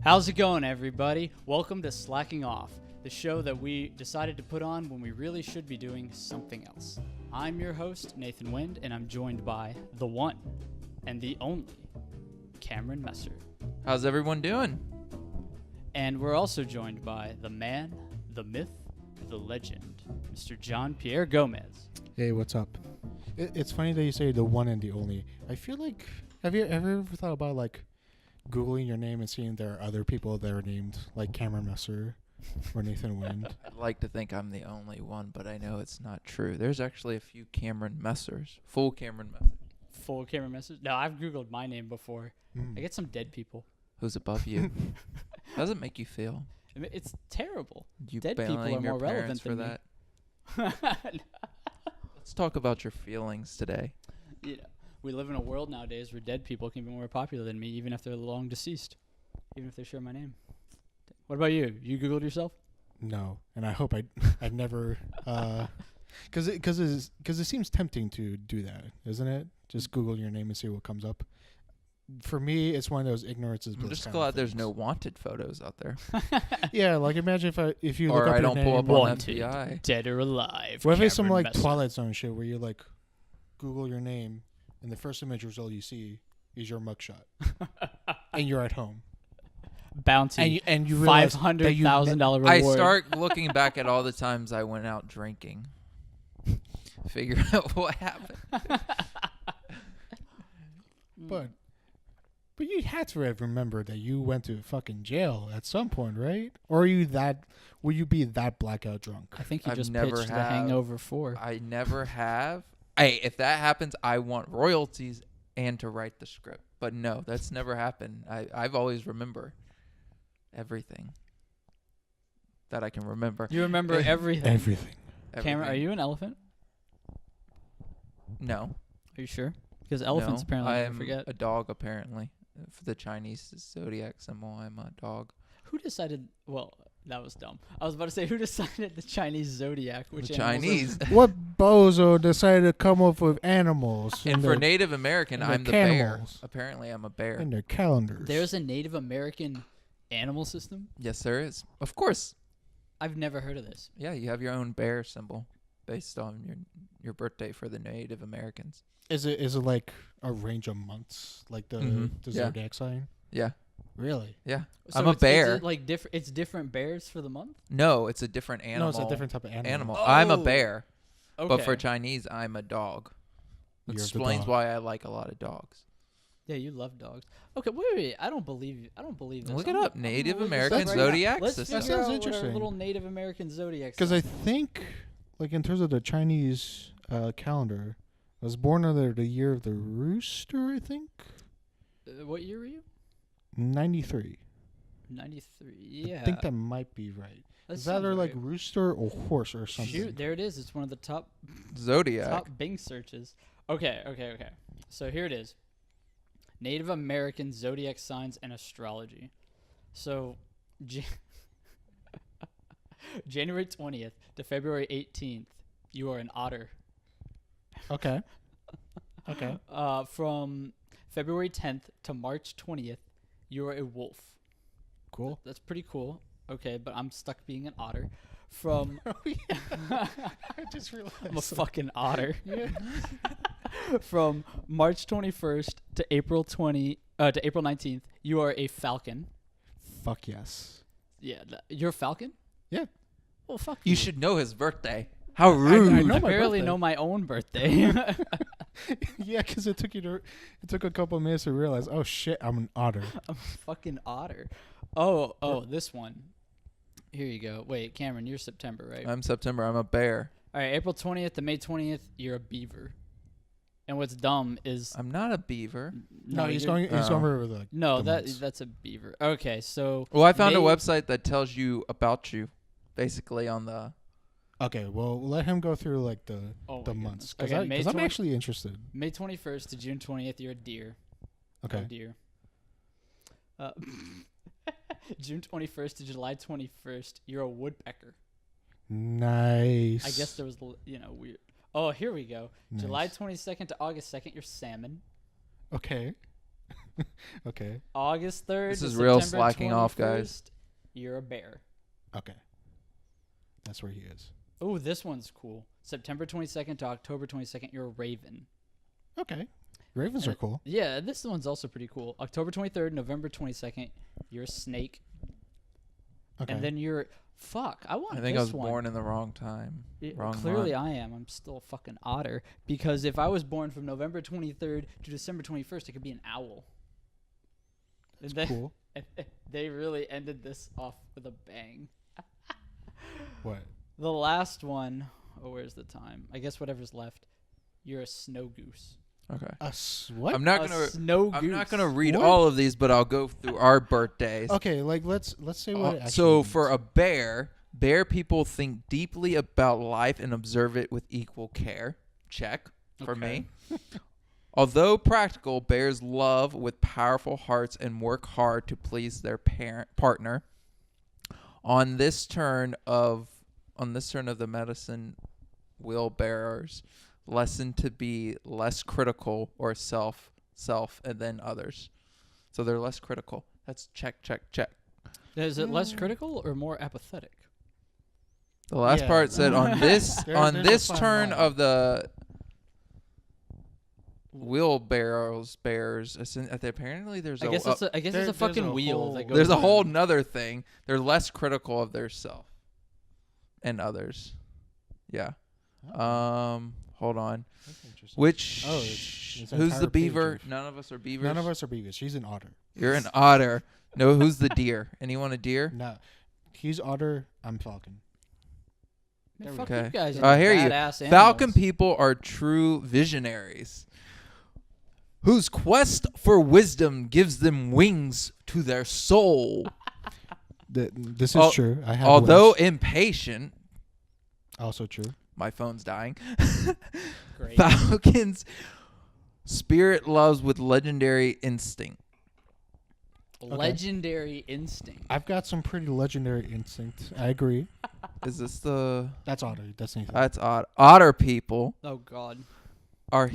How's it going, everybody? Welcome to Slacking Off, the show that we decided to put on when we really should be doing something else. I'm your host, Nathan Wind, and I'm joined by the one and the only Cameron Messer. How's everyone doing? And we're also joined by the man, the myth, the legend, Mr. John Pierre Gomez. Hey, what's up? It's funny that you say the one and the only. I feel like, have you ever thought about like Googling your name and seeing there are other people that are named like Cameron Messer or Nathan Wind? I'd like to think I'm the only one, but I know it's not true. There's actually a few Cameron Messers, full Cameron Messers. Full Cameron Messer? No, I've Googled my name before. I get some dead people. Who's above you? How does it make you feel? I mean, it's terrible. You Dead people blame are your more relevant parents for than that? me. Let's talk about your feelings today. You know, we live in a world nowadays where dead people can be more popular than me, even if they're long deceased, even if they share my name. What about you? You Googled yourself? No, and I hope I'd never, because it seems tempting to do that, isn't it? Just Google your name and see what comes up. For me, it's one of those ignorance is I'm bliss just kind glad of there's things. no wanted photos out there. Yeah, like imagine if you look Or up I your don't name, pull up on Wanted, FBI. dead or alive. what if it's some Cameron like Messer. Twilight Zone shit where you like Google your name and the first image result you see is your mugshot and you're at home Bounty, and you realize $500,000 reward. I start looking back at all the times I went out drinking. Figure out what happened. But you had to remember that you went to fucking jail at some point, right? Or will you be that blackout drunk? I think you I've just never pitched The have. Hangover 4. I never have. Hey, if that happens, I want royalties and to write the script. But no, that's never happened. I've always remember everything that I can remember. You remember everything. Everything. Cameron, are Everything. you an elephant? No. Are you sure? Because elephants No, apparently I never am forget. a dog, apparently. For the Chinese Zodiac symbol, I'm a dog. Who decided? Well, that was dumb. I was about to say, who decided the Chinese zodiac? Which The animals Chinese. What bozo decided to come up with animals And for Native American, and the I'm the bear. cannibals. Apparently, I'm a bear. in their calendars? There's a Native American animal system? Yes, there is. Of course. I've never heard of this. Yeah, you have your own bear symbol based on your birthday for the Native Americans. Is it like a range of months, like the Yeah. zodiac sign? Yeah. Really? Yeah. So I'm a it's bear. like it's different bears for the month? No, it's a different animal. No, it's a different type of animal. I'm a Oh. bear, Okay. but for Chinese, I'm a dog. You're the Explains dog. why I like a lot of dogs. Yeah, you love dogs. Okay, wait. I don't believe you. I don't believe this. Look it I'm- up. I'm Native gonna look this American up right now. zodiac Let's system. figure That out sounds what our interesting. little Native American zodiac Because I sign is. think, like in terms of the Chinese calendar, I was born under the year of the rooster. I think What year were you? 93. 93. Yeah. I think that might be right. That Is that sounds or like right. rooster or horse or something? Shoot, there it is. It's one of the top Zodiac. Bing searches. Okay. So here it is. Native American zodiac signs and astrology. So January 20th to February 18th, you are an otter. Okay. Okay. From February 10th to March 20th, you are a wolf. Cool. That's pretty cool. Okay, but I'm stuck being an otter. From I just realized. I'm a fucking otter. Yeah. From March 21st to April 19th, you are a falcon. Fuck yes. Yeah, you're a falcon? Yeah. Well, fuck You should know his birthday. How I rude. know I my barely birthday. know my own birthday. Yeah, because it took a couple minutes to realize. Oh shit, I'm an otter. I'm a fucking otter. Oh, this one. Here you go. Wait, Cameron, you're September, right? I'm September. I'm a bear. All right, April 20th to May 20th, you're a beaver. And what's dumb is I'm not a beaver. No, he's you're- going. He's Oh. over with like. No, the months. that's a beaver. Okay, so Well, I found a May- website that tells you about you, basically on the. Okay, well, let him go through like the Oh the my months goodness. because Okay, May I'm 20 actually interested. May 21st to June 20th, you're a deer. Okay. Oh, deer. June 21st to July 21st, you're a woodpecker. Nice. I guess there was, weird. Oh, here we go. Nice. July 22nd to August 2nd, you're salmon. Okay. Okay. August 3rd. This to is real September slacking off, guys. 21st, You're a bear. Okay. That's where he is. Oh, this one's cool. September 22nd to October 22nd, you're a raven. Okay. Ravens are cool. Yeah, this one's also pretty cool. October 23rd, November 22nd, you're a snake. Okay. And then you're... Fuck, I want I think I this was one. born in the wrong time. Wrong Clearly month. I am. I'm still a fucking otter. Because if I was born from November 23rd to December 21st, it could be an owl. And That's then cool. they really ended this off with a bang. What? The last one... Oh, where's the time? I guess whatever's left. You're a snow goose. Okay. What? I'm not A gonna. snow goose. I'm not gonna read What? all of these, but I'll go through our birthdays. Okay, like let's say what. It actually So means. for a bear people think deeply about life and observe it with equal care. Check for Okay. me. Although practical, bears love with powerful hearts and work hard to please their partner. On this turn of the medicine wheel bearers, lesson to be less critical or self, and then others. So they're less critical. That's check. Is it less critical or more apathetic? The last Yeah. part said on this There's a this fine turn line. of the wheelbarrows bears. Apparently there's I guess it's a there's fucking a wheel whole- that goes. there's a whole around. nother thing. They're less critical of their self and others. Yeah. Hold on. That's interesting. Which Oh, it's an who's the entire page beaver? of- None of us are beavers. None of us are beavers. She's an otter. You're an otter. No, who's the deer? Anyone a deer? No, he's otter. I'm falcon. Man, There we fuck go. you guys. I hear you. Badass Falcon animals. people are true visionaries, whose quest for wisdom gives them wings to their soul. This is true. I have. Although wings. impatient, Also true. my phone's dying. Great. Falcons' spirit loves with legendary instinct. Legendary instinct. I've got some pretty legendary instinct. I agree. Is this the? That's otter. That's anything. That's odd. Otter people Oh God. are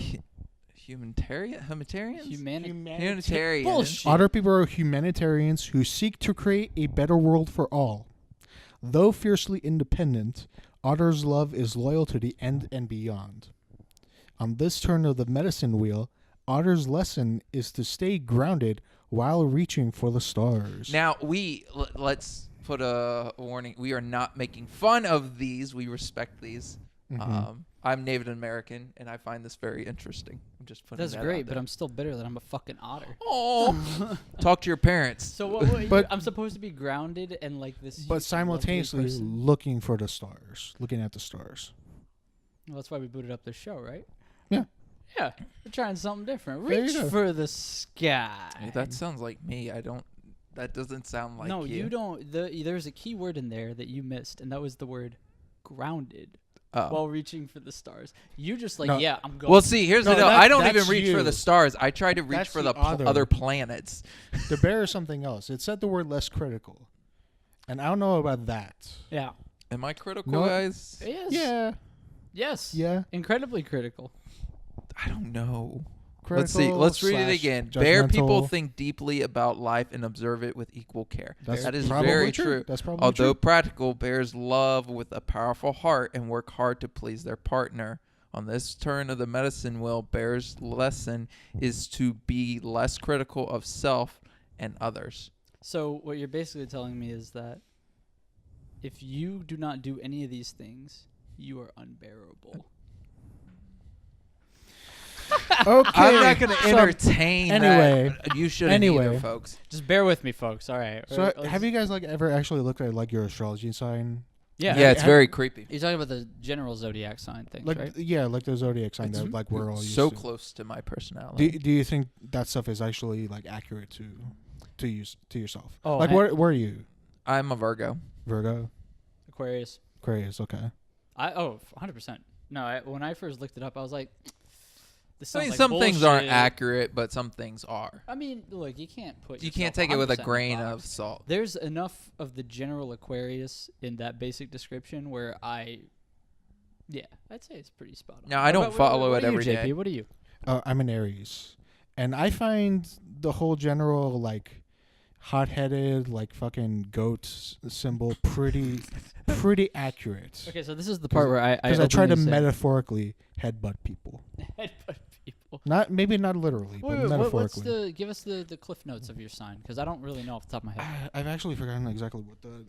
humanitarians. Humanitarians. Bullshit. Otter people are humanitarians who seek to create a better world for all. Though fiercely independent, otters' love is loyal to the end and beyond. On this turn of the medicine wheel, otters' lesson is to stay grounded while reaching for the stars. Now let's put a warning. We are not making fun of these. We respect these. Mhm. I'm Native American, and I find this very interesting. I'm just putting That's that great, out but there. I'm still bitter that I'm a fucking otter. Oh, talk to your parents. So what But- I'm supposed to be grounded and like this. But lovely simultaneously person? looking for the stars, looking at the stars. Well, that's why we booted up this show, right? Yeah. Yeah, we're trying something different. There you Reach go. for the sky. Hey, that sounds like me. I don't. That doesn't sound like no, you. don't. There's a key word in there that you missed, and that was the word grounded Oh. while reaching for the stars. You just like, No. yeah, I'm going. Well, see, here's No, the deal. that- I don't even that's reach for you. the stars. I try to reach That's for the the other. other planets. The bear is something else. It said the word less critical. And I don't know about that. yeah. Am I critical, No. guys? Yes. Yeah. Yes. Yeah. Incredibly critical. I don't know. Critical Let's see. Let's read it slash again. Bear people judgmental. think deeply about life and observe it with equal care. That's That is probably very true. true. That's probably Although true. practical, bears love with a powerful heart and work hard to please their partner. On this turn of the medicine wheel, bears' lesson is to be less critical of self and others. So what you're basically telling me is that if you do not do any of these things, you are unbearable. Okay. I'm not going to so- entertain anyway. that. You shouldn't either, Anyway. folks. Just bear with me, folks. All right. So have you guys like ever actually looked at like your astrology sign? Yeah. Yeah, it's have- very creepy. You're talking about the general zodiac sign thing, Like right? yeah, like the zodiac sign It's that like we're all used So to. close to my personality. Do you think that stuff is actually like accurate to yourself? Oh, like where are you? I'm a Virgo. Virgo, Aquarius. Aquarius. Okay. 100%. No, when I first looked it up, I was like, this I sounds mean, like some things aren't bullshit. accurate, but some things are. I mean, look, you can't put. You can't yourself take it with a 100% in grain box. of salt. There's enough of the general Aquarius in that basic description where I'd say it's pretty spot on. Now, I don't follow it every JP? day. What are you? I'm an Aries, And I find the whole general like hot-headed like fucking goat symbol pretty accurate. Okay, so this is the part where I try to openly say- metaphorically headbutt people. Headbutt people. Maybe not literally, but Wait, metaphorically. give us the cliff notes of your sign, because I don't really know off the top of my head. I've actually forgotten exactly what the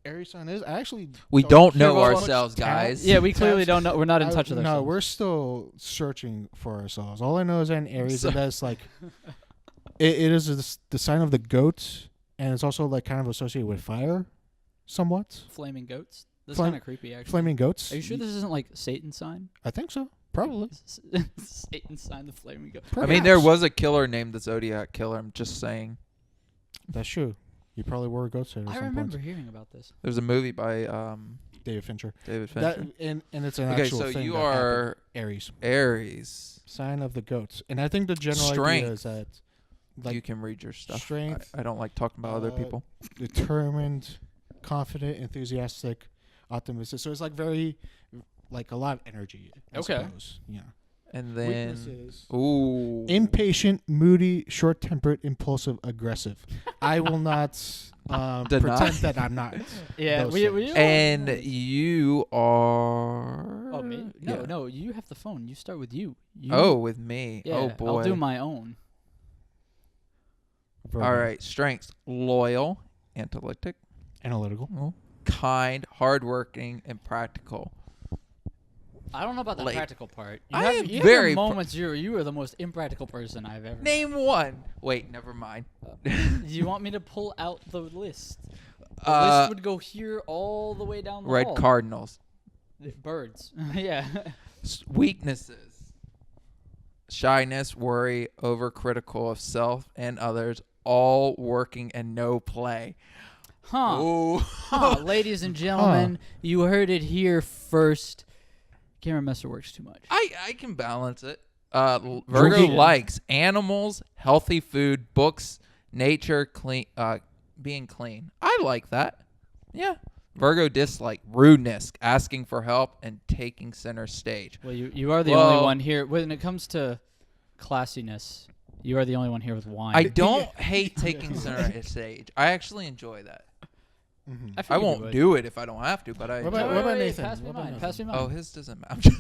Aries sign is. I actually We don't hear know much ourselves, tab- guys. Yeah, we clearly tabs. don't know. We're not in touch with ourselves. No, we're still searching for ourselves. All I know is that in Aries, and that's like it is the sign of the goat, and it's also like kind of associated with fire, somewhat. Flaming goats. That's Flam- kind of creepy, actually. Flaming goats. Are you sure this isn't like Satan's sign? I think so. Probably. Satan's sign, the flaming goat. I mean, there was a killer named the Zodiac Killer. I'm just saying. That's true. You probably wore a goat head at I some remember point. hearing about this. There's a movie by David Fincher. David Fincher. And it's an Okay, actual so thing you that are happened. Aries. Aries. Sign of the goats. And I think the general idea Strength. is that like You can read your stuff. strength, I don't like talking about other people. determined, confident, enthusiastic, optimistic. So it's like very like a lot of energy. I Okay. suppose. Yeah. And then, Weaknesses. ooh, Impatient, moody, short-tempered, impulsive, aggressive. I will not pretend that I'm not. Yeah, those we things. all- and you are. Oh, me? No, Yeah. no. You have the phone. You start with you. Oh, with me. Yeah, Oh boy. I'll do my own. Virgo. All right. Strengths: loyal, analytic, Analytical. kind, hardworking, and practical. I don't know about the Like, practical part. I am you very have moments you are the most impractical person I've ever. Name one. Wait, never mind. Do you want me to pull out the list? The list would go here all the way down the Red hall. Cardinals. Birds. Yeah. Weaknesses: shyness, worry, overcritical of self and others, all working and no play. Huh. Ooh. Huh. Ladies and gentlemen, you heard it here first. Cameron Messer works too much. I can balance it. Virgo Drinking. likes animals, healthy food, books, nature, clean, being clean. I like that. Yeah. Virgo dislike rudeness, asking for help, and taking center stage. Well, you are the Well- only one here. When it comes to classiness, you are the only one here with wine. I don't hate taking center stage. I actually enjoy that. Mm-hmm. I I figured you won't would. do it if I don't have to, but I What enjoy about- it. what about Wait, Nathan? Pass me What about mine. Nathan? Pass me mine. Oh, his doesn't matter.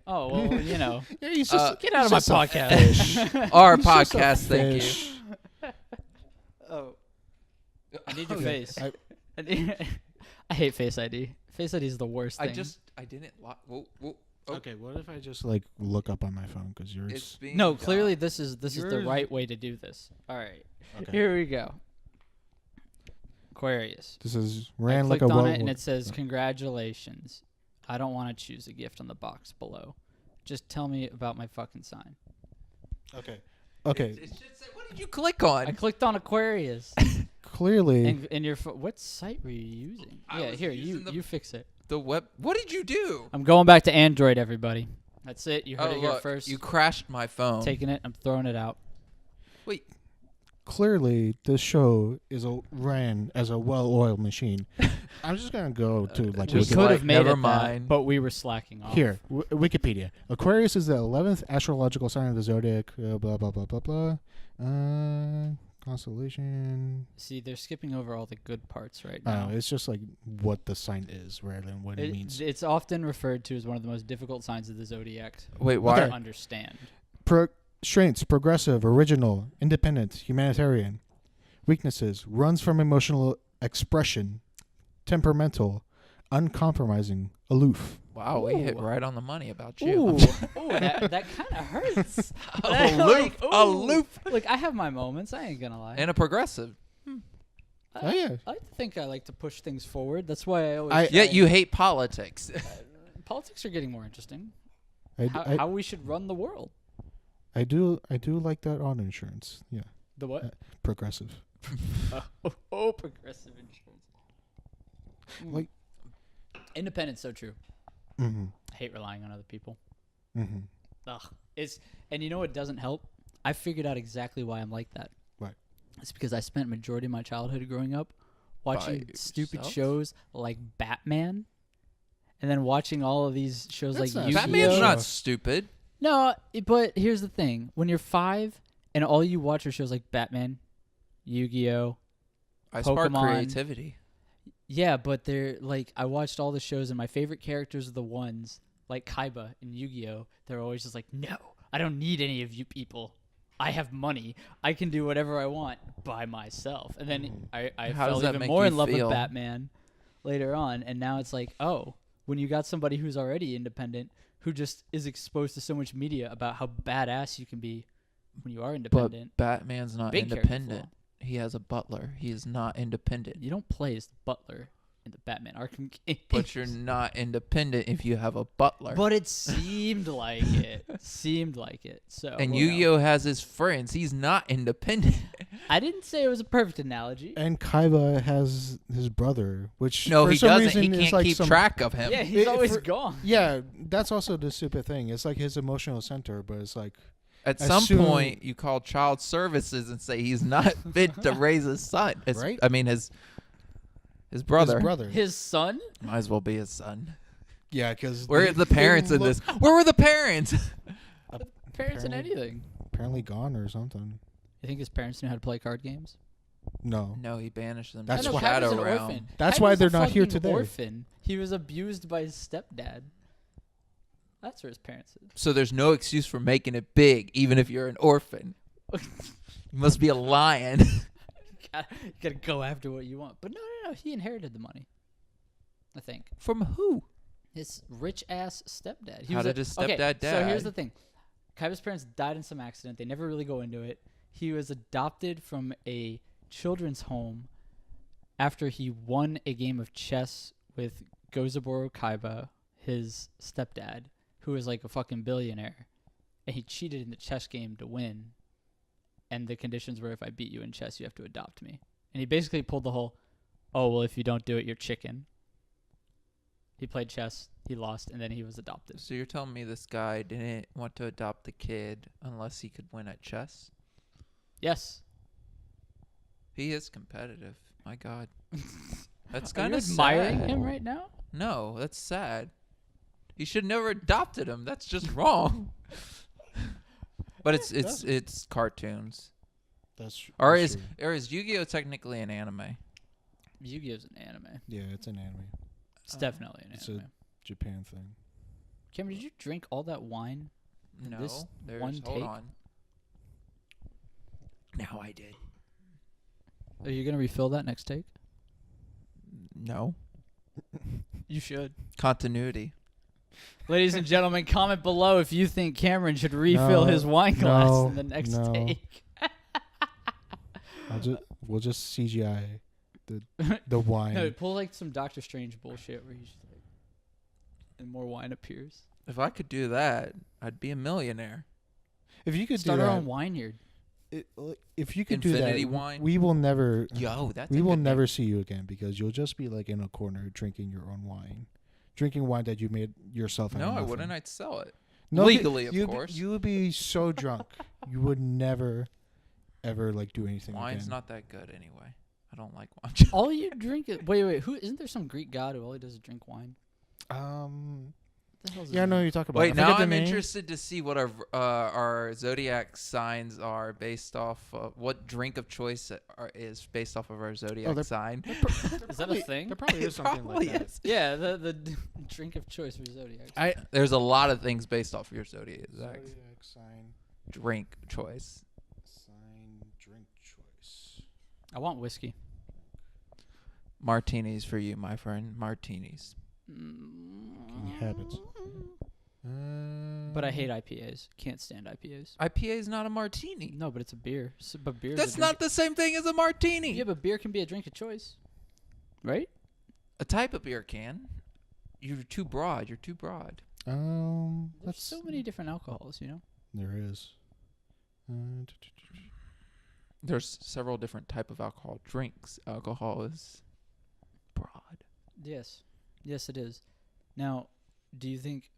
Oh, well, you know. Yeah, he's just Get out of he's my just a podcast. fish. Our He's just a podcast, thank you. fish. Oh. I need your Okay. face. I- I hate Face ID. Face ID is the worst thing. I didn't lock. Whoa. Oh. Okay, what if I just like look up on my phone because It's yours? being No, done. clearly this is the Yours- right way to do this. All right. Okay. Here we go. Aquarius. This is I ran like a clicked on well. it and it says congratulations. I don't want to choose a gift on the box below. Just tell me about my fucking sign. Okay. Okay. It should say, what did you click on? I clicked on Aquarius. Clearly, and your what site were you using? I Yeah, was here using the- you fix it. The web. What did you do? I'm going back to Android, everybody. That's it. You heard it here look, first. you crashed my phone. Taking it. I'm throwing it out. Wait. clearly, this show is ran as a well-oiled machine. I'm just gonna go to like Just we Wiki- could have made never it mind. that, but we were slacking off. here Wikipedia. Aquarius is the 11th astrological sign of the zodiac. Blah blah blah blah blah. Constellation. See, they're skipping over all the good parts right now. It's just like what the sign is rather than what it means. It's often referred to as one of the most difficult signs of the zodiac Wait. Why? to understand. Strengths: progressive, original, independent, humanitarian. Weaknesses: runs from emotional expression, temperamental, uncompromising, aloof. Wow, we hit Ooh. right on the money about Ooh, you. ooh, that kind of hurts. Aloof, ooh. aloof. Look, I have my moments. I ain't gonna lie. And a progressive. Oh yeah. I think I like to push things forward. That's why I always. Yet you hate politics. Politics are getting more interesting. I How we should run the world. do like that auto insurance. Yeah, The what? progressive. Progressive insurance. Like- Independence, so true. Mm-hmm. I hate relying on other people. Mm-hmm. Ugh. And you know what doesn't help? I figured out exactly why I'm like that. What? It's because I spent majority of my childhood growing up watching stupid yourself? shows like Batman, and then watching all of these shows That's like not Yu-Gi-Oh. Batman's Yu-Gi-Oh. not stupid. No, but here's the thing: when you're 5 And all you watch are shows like Batman, Yu-Gi-Oh. I spark Pokemon. creativity. Yeah, but they're like, I watched all the shows, and my favorite characters are the ones like Kaiba in Yu-Gi-Oh. They're always just like, no, I don't need any of you people. I have money. I can do whatever I want by myself. And then I How does fell that even make more you in love feel? with Batman later on. And now it's like, oh, when you got somebody who's already independent, who just is exposed to so much media about how badass you can be when you are independent. But Batman's not Big character independent. flaw. He has a butler. He is not independent. You don't play as the butler in the Batman Arkham game. But you're not independent if you have a butler. But it seemed like it. Seemed like it. So And we'll know. Yu-Gi-Oh has his friends. He's not independent. I didn't say it was a perfect analogy. And Kaiba has his brother, which No, for he some doesn't. He reason is can't like keep some, track of him. Yeah, he's always for- gone. Yeah, that's also the stupid thing. It's like his emotional center, but it's like At As some soon- point, you call child services and say he's not fit to raise his son. Right? I mean, his brother. his brother. His son? Might as well be his son. Yeah, because Where are the parents in this? Where were the parents? Parents in Apparently- anything. Apparently gone or something. You think his parents knew how to play card games? No. No, he banished them That's to the why- shadow Kaiba's an realm. orphan. That's Kaiba's why a they're not here fucking today. Orphan. He was abused by his stepdad. That's where his parents is. So there's no excuse for making it big, even if you're an orphan. You must be a lion. You gotta go after what you want. But no. He inherited the money. I think. From who? His rich ass stepdad. How did his stepdad die? So here's the thing. Kaiba's parents died in some accident. They never really go into it. He was adopted from a children's home after he won a game of chess with Gozaburo Kaiba, his stepdad, who was like a fucking billionaire. And he cheated in the chess game to win. And the conditions were, if I beat you in chess, you have to adopt me. And he basically pulled the whole, oh, well, if you don't do it, you're chicken. He played chess, he lost, and then he was adopted. So you're telling me this guy didn't want to adopt the kid unless he could win at chess? Yes. He is competitive. My God. That's Are kind you of admiring sad. him right now? No, that's sad. He should never adopted him. That's just wrong. But it's cartoons. Or that's is true. Yu-Gi-Oh technically an anime? Yu-Gi-Oh's an anime. Yeah, it's an anime. It's definitely an It's anime. Japan thing. Cameron, did you drink all that wine? in No, this there's one hold take? on. Now I did. Are you gonna refill that next take? No. You should. Continuity. Ladies and gentlemen, comment below if you think Cameron should refill No, his wine glass no, in the next no. take. We'll just CGI the wine. No, pull like some Doctor Strange bullshit where he's just like, and more wine appears. If I could do that, I'd be a millionaire. If you could Start do our that, own wineyard. if you could Infinity do that, wine? we will never. Yo, that's we a will good name. never see you again because you'll just be like in a corner drinking your own wine, drinking wine that you made yourself. out No, of I nothing. wouldn't. I'd sell it. No, Legally, of you'd course. You would be so drunk, you would never, ever like do anything. Wine's again. not that good anyway. I don't like wine. All you drink is wait. Who isn't there some Greek god who all he does is drink wine? What the hell's his Yeah, I know name? who you're talking about. Wait, I now forget the I'm name. interested to see what our zodiac signs are based off of what drink of choice is based off of our zodiac they're- sign. Is that a thing? There probably is something Probably like that. is. Yeah, the drink of choice for Zodiac. There's a lot of things based off of your zodiac Zodiac sign, drink choice. drink choice. I want whiskey. Martinis for you, my friend. Martinis. Habits. But I hate IPAs. Can't stand IPAs. IPA is not a martini. No, but it's a beer. But beer. That's not the same thing as a martini. Yeah, but beer can be a drink of choice, right? A type of beer can. You're too broad. You're too broad. There's That's so many different alcohols, you know. There is. There's several different type of alcohol. Drinks. Alcohol is broad. Yes, yes, it is. Now, do you think?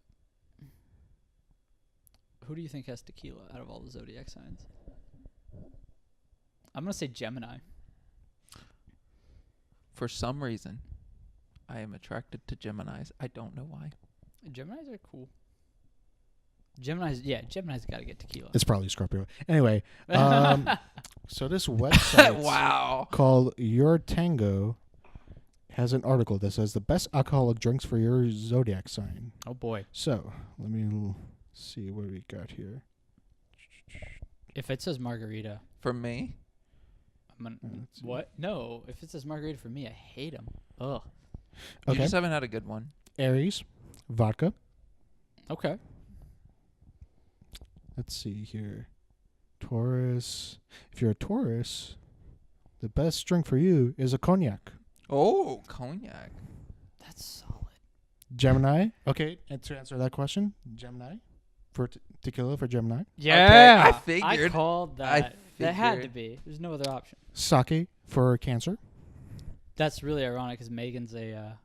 Who do you think has tequila out of all the zodiac signs? I'm gonna say Gemini. For some reason, I am attracted to Geminis. I don't know why. Geminis are cool. Gemini's got to get tequila. It's probably Scorpio. Anyway, so this website Wow. called Your Tango has an article that says the best alcoholic drinks for your zodiac sign. Oh boy. So let me see what we got here. If it says margarita, For me, I'm gonna, Let's see. what? No. If it says margarita for me, I hate them. Ugh. you Okay. just haven't had a good one. Aries, vodka. Okay. Let's see here. Taurus. If you're a Taurus, the best drink for you is a cognac. Oh, cognac. That's solid. Gemini. Okay, and to answer that question, Gemini for tequila for Gemini. Yeah. I figured. I called I that. That had to figured. be. There's no other option. Sake for Cancer. That's really ironic because Megan's a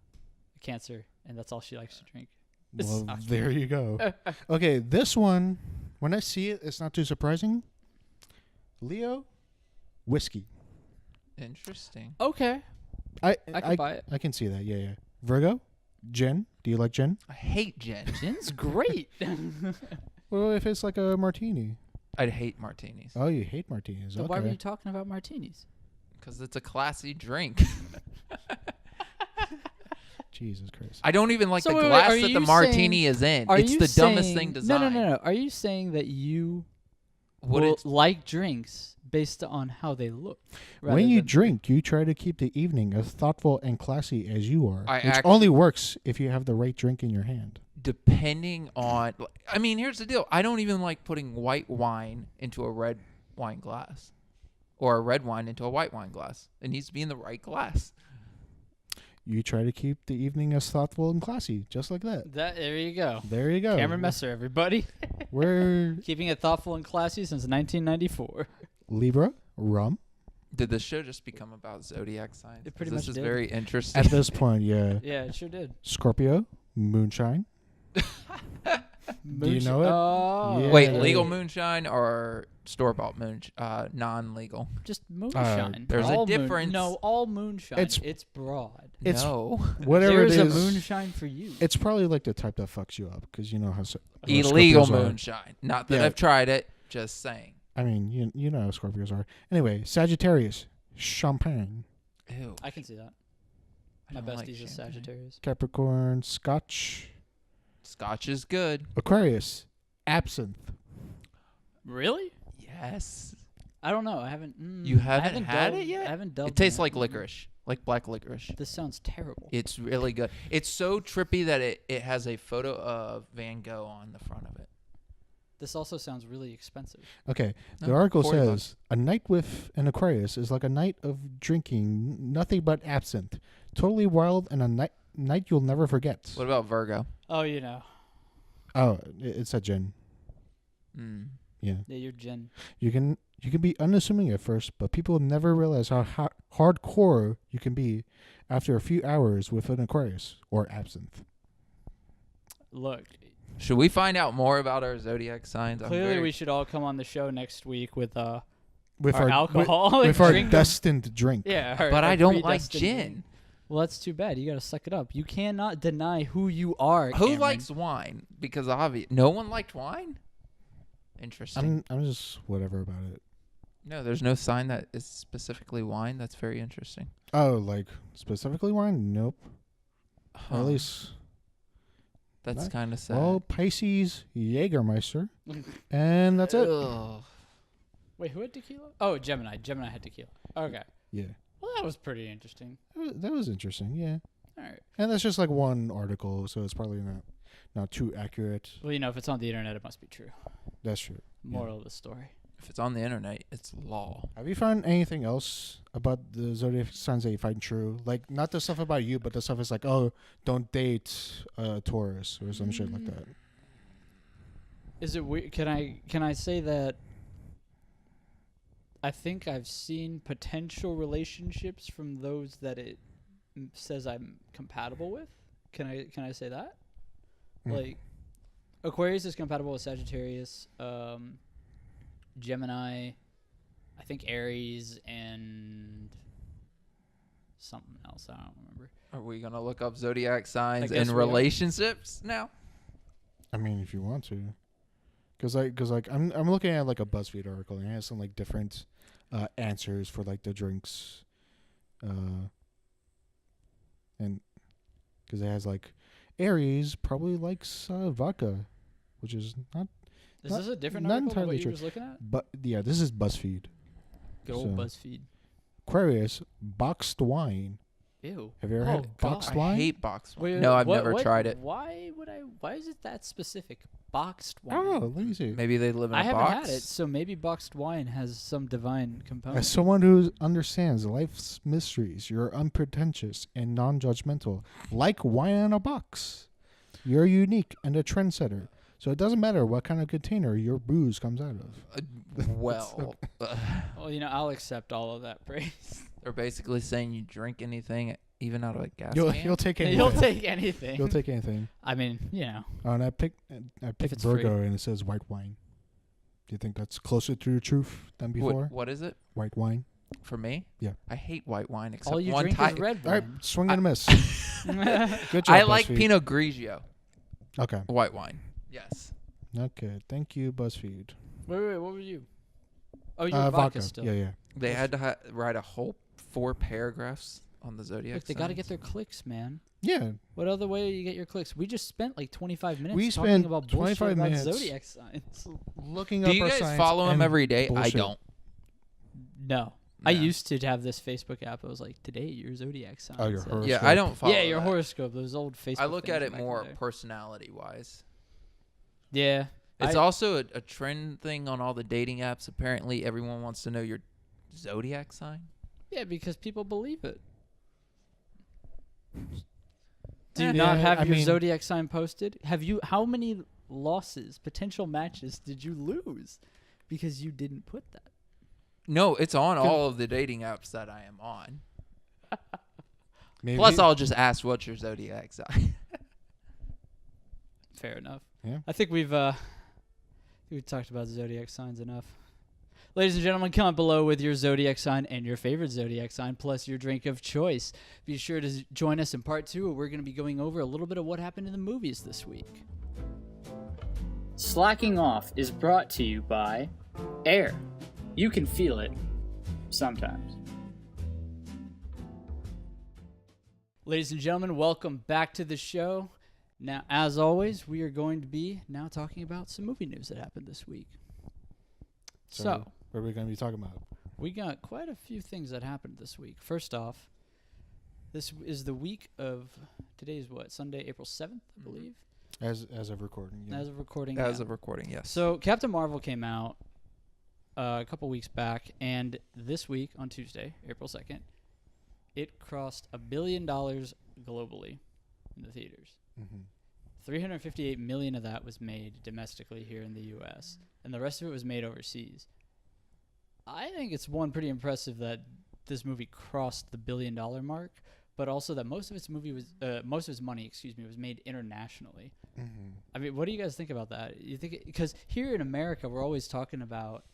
Cancer, and that's all she likes to drink. Well, Sake. there you go. Okay, this one, when I see it, it's not too surprising. Leo, whiskey. Interesting. Okay. I can buy it. I can see that. Yeah. Virgo, gin. Do you like gin? I hate gin. Gin's great. Well, if it's like a martini. I'd hate martinis Oh, you hate martinis. So Okay. why were you talking about martinis? because it's a classy drink. Jesus Christ. I don't even like So the wait, glass are that the you martini is in. Are It's you the dumbest saying- thing designed. No. Are you saying that you Would will it? like drinks based on how they look? rather When you than- drink, you try to keep the evening as thoughtful and classy as you are, I which act- only works if you have the right drink in your hand. Depending on, I mean, here's the deal. I don't even like putting white wine into a red wine glass, or a red wine into a white wine glass. It needs to be in the right glass. You try to keep the evening as thoughtful and classy, just like that. There you go. There you go. Cameron Messer, everybody. We're Keeping it thoughtful and classy since 1994. Libra, rum. Did the show just become about zodiac signs? It pretty 'Cause much this is did. very interesting. At this point, yeah. Yeah, it sure did. Scorpio, moonshine. Do you know it? Oh. Yeah. Wait, legal moonshine or store-bought non-legal? Just moonshine. there's a All difference. No, all moonshine. It's- It's broad. It's- No. Whatever There's it a is, moonshine for you. it's probably like the type that fucks you up because you know how Illegal Scorpios are. moonshine. Not that Yeah. I've tried it. Just saying. I mean, you know how Scorpios are. Anyway, Sagittarius, champagne. Ew. I can see that. I My don't like bestie's a champagne. Sagittarius. Capricorn, Scotch. Scotch is good. Aquarius, absinthe. Really? Yes. I don't know. I haven't. You I haven't had delved- it yet? I haven't delved It tastes in like licorice, like black licorice. This sounds terrible. It's really good. It's so trippy that it has a photo of Van Gogh on the front of it. This also sounds really expensive. Okay, the No, article 40 says bucks. a night with an Aquarius is like a night of drinking nothing but absinthe. Totally wild and a night you'll never forget. What about Virgo? Oh, you know. Oh, it's a gin. Mm. Yeah. Yeah, you're Jen. You can be unassuming at first, but people never realize how hardcore you can be after a few hours with an Aquarius or absinthe. Look, Should we find out more about our zodiac signs? clearly we should all come on the show next week with With our alcohol. with our drink. destined drink. Yeah, But I don't like gin. Well, that's too bad. You got to suck it up. You cannot deny who you are. Who Cameron. likes wine? Because obvious, no one liked wine. Interesting. I'm just whatever about it. No, there's no sign that is specifically wine. That's very interesting. Oh, like specifically wine? Nope. Huh. At least, That's Not- kind of sad. well, Pisces, Jägermeister, and that's it. Ugh. Wait, who had tequila? Oh, Gemini. Gemini had tequila. Okay. Yeah, Well, that was pretty interesting. that was interesting. Yeah, All right. and that's just like one article, so it's probably not too accurate. Well, if it's on the internet, it must be true. That's true. Moral of the story. If it's on the internet, it's law. Have you found anything else about the zodiac signs that you find true? Like not the stuff about you, but the stuff is like, oh, don't date Taurus or some shit like that. Is it weird? Can I say that? I think I've seen potential relationships from those that it says I'm compatible with. Can I say that? Mm. Like, Aquarius is compatible with Sagittarius. Gemini, I think Aries and something else. I don't remember. Are we gonna look up zodiac signs guess and we are. relationships now? I mean, if you want to. Cause I'm looking at like a BuzzFeed article and it has some like different answers for like the drinks, and because it has like Aries probably likes vodka, which is not. Is this a different not article than what entirely you true. was looking at? But yeah, this is BuzzFeed. Good old So- BuzzFeed. Aquarius boxed wine. Ew. Have you ever Oh, had boxed God. wine? I hate boxed wine. Wait, No, I've what- never what- tried it. Why would I? Why is it that specific? Boxed wine. Oh, let me see. Maybe they live in a I haven't box. had it, so maybe boxed wine has some divine component. As someone who understands life's mysteries, you're unpretentious and non-judgmental, like wine in a box. You're unique and a trendsetter. So it doesn't matter what kind of container your booze comes out of. Well, Well, I'll accept all of that praise. they're basically saying you drink anything, even out of a gas You'll can. take anything. You'll take anything. You'll take anything. I mean, And I picked it's free. Virgo, and it says white wine. Do you think that's closer to the truth than before? What is it White wine. for me? Yeah. I hate white wine except all you one drink type. is red All right, wine. swing and a miss. Good job. I like BuzzFeed. Pinot Grigio, Okay. white wine. Yes. Okay. Thank you, BuzzFeed. Wait, what were you? Oh, you were vodka still. Yeah. They had to write a whole 4 paragraphs on the Zodiac Look, they got to signs. get their clicks, man. Yeah. What other way do you get your clicks? We just spent like 25 minutes We talking spent about bullshit 25 about minutes. Zodiac signs. Looking Do up you our guys signs follow him and every day? I bullshit. don't. No. I No. used to have this Facebook app. It was like, today, your Zodiac sign. Oh, your So- horoscope. Yeah, I don't follow Yeah, your that. horoscope. Those old Facebook I look things at it back in more the day. personality-wise. Yeah. It's I- also a trend thing on all the dating apps. Apparently, everyone wants to know your Zodiac sign. Yeah, because people believe it. Do Yeah, you not have I your mean- Zodiac sign posted? How many losses, potential matches did you lose because you didn't put that? No, it's on all of the dating apps that I am on. Maybe. Plus, I'll just ask what's your Zodiac sign. Fair enough. Yeah. I think we've talked about Zodiac signs enough. Ladies and gentlemen, comment below with your Zodiac sign and your favorite Zodiac sign, plus your drink of choice. Be sure to join us in part 2, where we're going to be going over a little bit of what happened in the movies this week. Slacking Off is brought to you by Air. You can feel it sometimes. Ladies and gentlemen, welcome back to the show. Now, as always, we are going to be now talking about some movie news that happened this week. So, what are we going to be talking about? we got quite a few things that happened this week. First off, this is the week of, today is what, Sunday, April 7th, I believe, As of recording. Yeah. as of recording. As now. of recording, yes. So Captain Marvel came out a couple weeks back, and this week, on Tuesday, April 2nd, it crossed $1 billion globally in the theaters. Mm-hmm. 358 million of that was made domestically here in the U.S., and the rest of it was made overseas. I think it's pretty impressive that this movie crossed the $1 billion mark, but also that most of its money, was made internationally. Mm-hmm. I mean, what do you guys think about that? You think because here in America we're always talking about,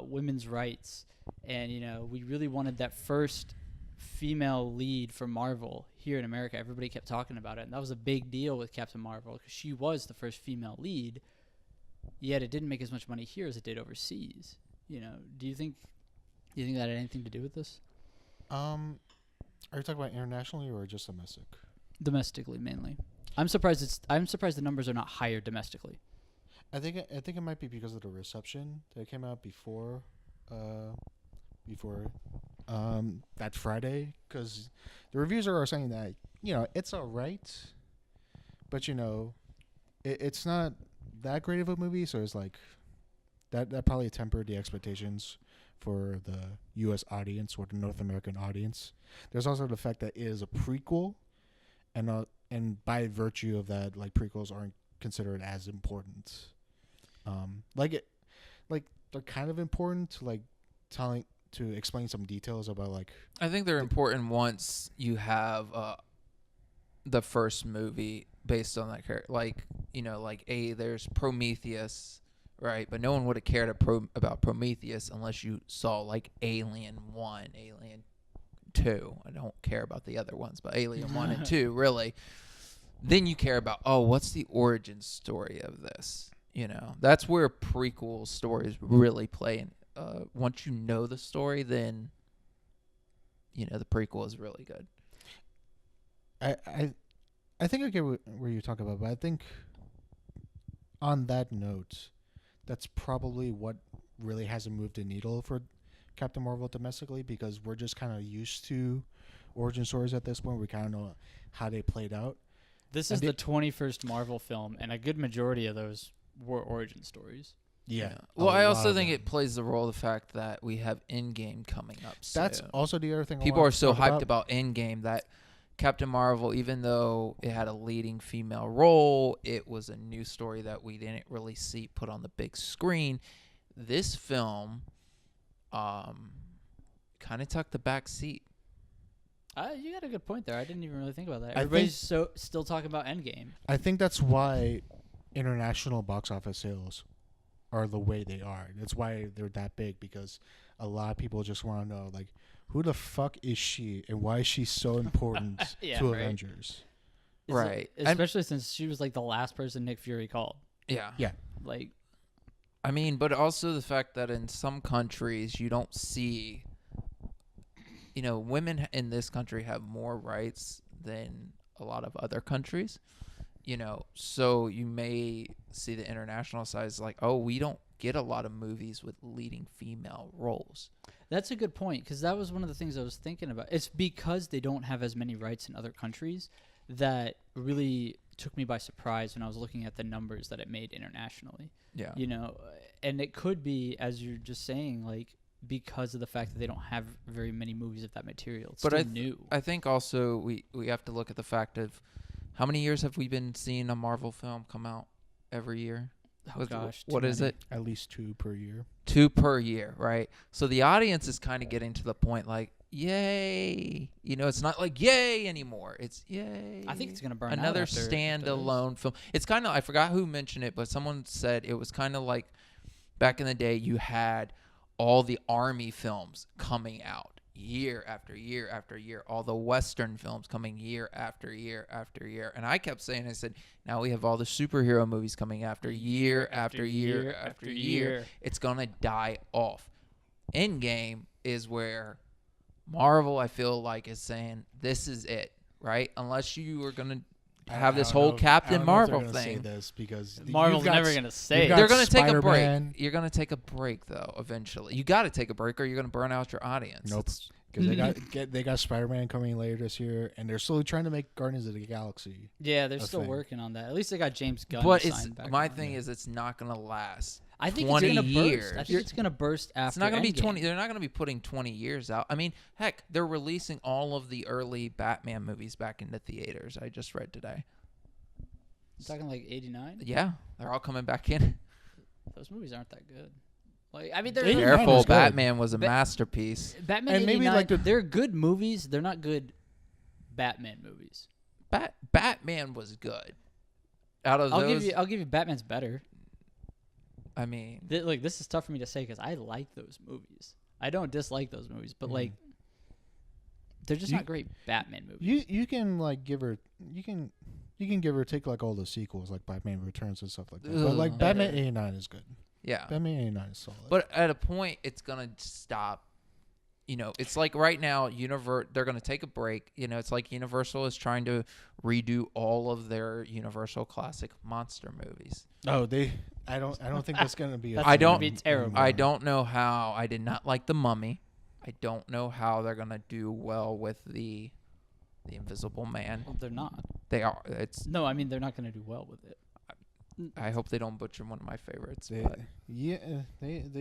women's rights, and we really wanted that first female lead for Marvel here in America. Everybody kept talking about it, and that was a big deal with Captain Marvel because she was the first female lead. Yet it didn't make as much money here as it did overseas. Do you think that had anything to do with this? Are you talking about internationally or just domestic? Domestically, mainly. I'm surprised the numbers are not higher domestically. I think it might be because of the reception that came out before that Friday, because the reviews are saying that it's alright, but it's not that great of a movie, so it's like that probably tempered the expectations for the U.S. audience or the North American audience. There's also the fact that it is a prequel, and by virtue of that, like, prequels aren't considered as important. They're kind of important to explain some details about, like. I think they're important once you have the first movie based on that character. There's Prometheus, right? But no one would have cared about Prometheus unless you saw, like, Alien 1, Alien 2. I don't care about the other ones, but Alien 1 and 2, really. Then you care about, what's the origin story of this? You know, that's where prequel stories really play. And once you know the story, then the prequel is really good. I think I get where you're talking about, but I think on that note, that's probably what really hasn't moved the needle for Captain Marvel domestically, because we're just kind of used to origin stories at this point. We kind of know how they played out. This is the 21st Marvel film, and a good majority of those were origin stories. Yeah. Well, I also think it plays the role of the fact that we have Endgame coming up soon. That's also the other thing. People are so hyped about Endgame that Captain Marvel, even though it had a leading female role, it was a new story that we didn't really see put on the big screen. This film kind of took the back seat. You got a good point there. I didn't even really think about that. Everybody's still talking about Endgame. I think that's why international box office sales are the way they are. That's why they're that big, because a lot of people just want to know, like, who the fuck is she and why is she so important to Avengers? Right. Especially since she was like the last person Nick Fury called. Yeah. Yeah. Like, I mean, but also the fact that in some countries you don't see, women in this country have more rights than a lot of other countries. So you may see the international side is like, oh, we don't get a lot of movies with leading female roles. That's a good point, because that was one of the things I was thinking about. It's because they don't have as many rights in other countries that really took me by surprise when I was looking at the numbers that it made internationally. Yeah. And it could be, as you're just saying, like, because of the fact that they don't have very many movies of that material. It's still new. I think also we have to look at the fact of how many years have we been seeing a Marvel film come out every year? Oh, gosh. What is it? At least 2 per year. 2 per year, right? So the audience is kind of getting to the point like, yay. It's not like yay anymore. It's yay. I think it's going to burn another out standalone film. It's kind of, I forgot who mentioned it, but someone said it was kind of like back in the day you had all the army films coming out year after year after year, all the Western films coming year after year after year. And I kept saying, I said, now we have all the superhero movies coming after year after year after year. It's going to die off. Endgame is where Marvel, I feel like, is saying, this is it, right? Unless you are going to have this whole Captain Marvel thing. Say this because Marvel's never going to say it. They're going to take a break. You're going to take a break, though, eventually. You got to take a break or you're going to burn out your audience. Nope. Because they got Spider-Man coming later this year, and they're slowly trying to make Guardians of the Galaxy. Yeah, they're still working on that. At least they got James Gunn. But my thing is, it's not going to last. I think 20 it's going to years. burst. I think it's going to burst after. It's not going to be Endgame. 20. They're not going to be putting 20 years out. I mean, heck, they're releasing all of the early Batman movies back into theaters. I just read today. You're talking like 89? Yeah, they're all coming back in. Those movies aren't that good. Like, I mean, they're careful. Batman was a masterpiece. Batman and 89, maybe they're good movies. They're not good Batman movies. Batman was good. Out of those, I'll give you Batman's better. I mean, this is tough for me to say because I like those movies. I don't dislike those movies, but like, they're just not great Batman movies. You can like give her you can give or take like all the sequels like Batman Returns and stuff like that. But like Batman 89 is good. Yeah, Batman 89 is solid. But at a point, it's gonna stop. It's like right now, they're gonna take a break. It's like Universal is trying to redo all of their Universal classic monster movies. Oh, I don't think that's gonna be. That's gonna be terrible. I don't know how. I did not like The Mummy. I don't know how they're gonna do well with the Invisible Man. Well, they're not. They are. No, I mean they're not gonna do well with it. I hope they don't butcher one of my favorites. They've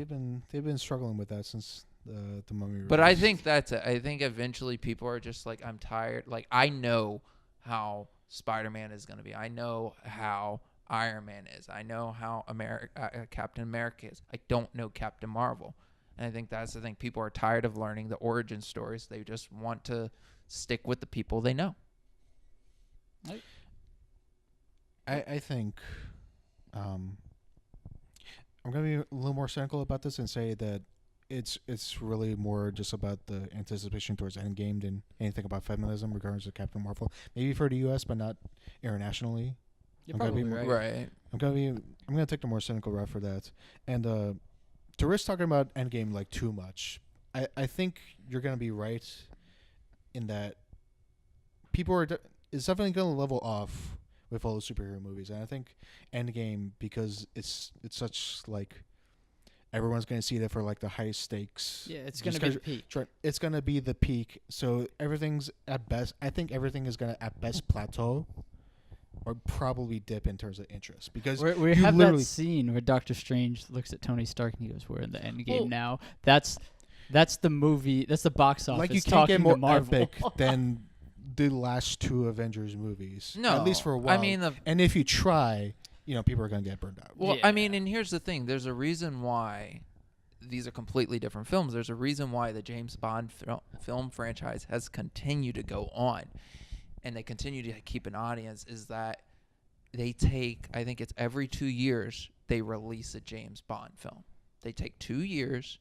been struggling with that since the Mummy. But I think I think eventually people are just like, I'm tired. Like, I know how Spider-Man is going to be. I know how Iron Man is. I know how Captain America is. I don't know Captain Marvel. And I think that's the thing. People are tired of learning the origin stories. They just want to stick with the people they know. I think I'm going to be a little more cynical about this and say that it's really more just about the anticipation towards Endgame than anything about feminism regarding to Captain Marvel. Maybe for the U.S., but not internationally. You're I'm gonna be probably more- right. Right. I'm gonna take the more cynical route for that. And to risk talking about Endgame like too much, I think you're gonna be right in that people are it's definitely gonna level off with all the superhero movies, and I think Endgame, because it's such like everyone's gonna see that for like the high stakes. Yeah, it's just gonna be 'cause- the peak. It's gonna be the peak. So everything's at best. I think everything is gonna at best plateau, or probably dip in terms of interest, because We you have that literally- scene where Doctor Strange looks at Tony Stark and he goes, "We're in the end game Well- now." That's the movie. That's the box office. like you can't talking get more to Marvel. epic than the last two Avengers movies. No, at least for a while. I mean, and if you try, people are gonna get burned out. well, Yeah. I mean, and here's the thing: there's a reason why these are completely different films. There's a reason why the James Bond film franchise has continued to go on, and they continue to keep an audience. Is that they take, I think it's every 2 years they release a James Bond film. They take 2 years.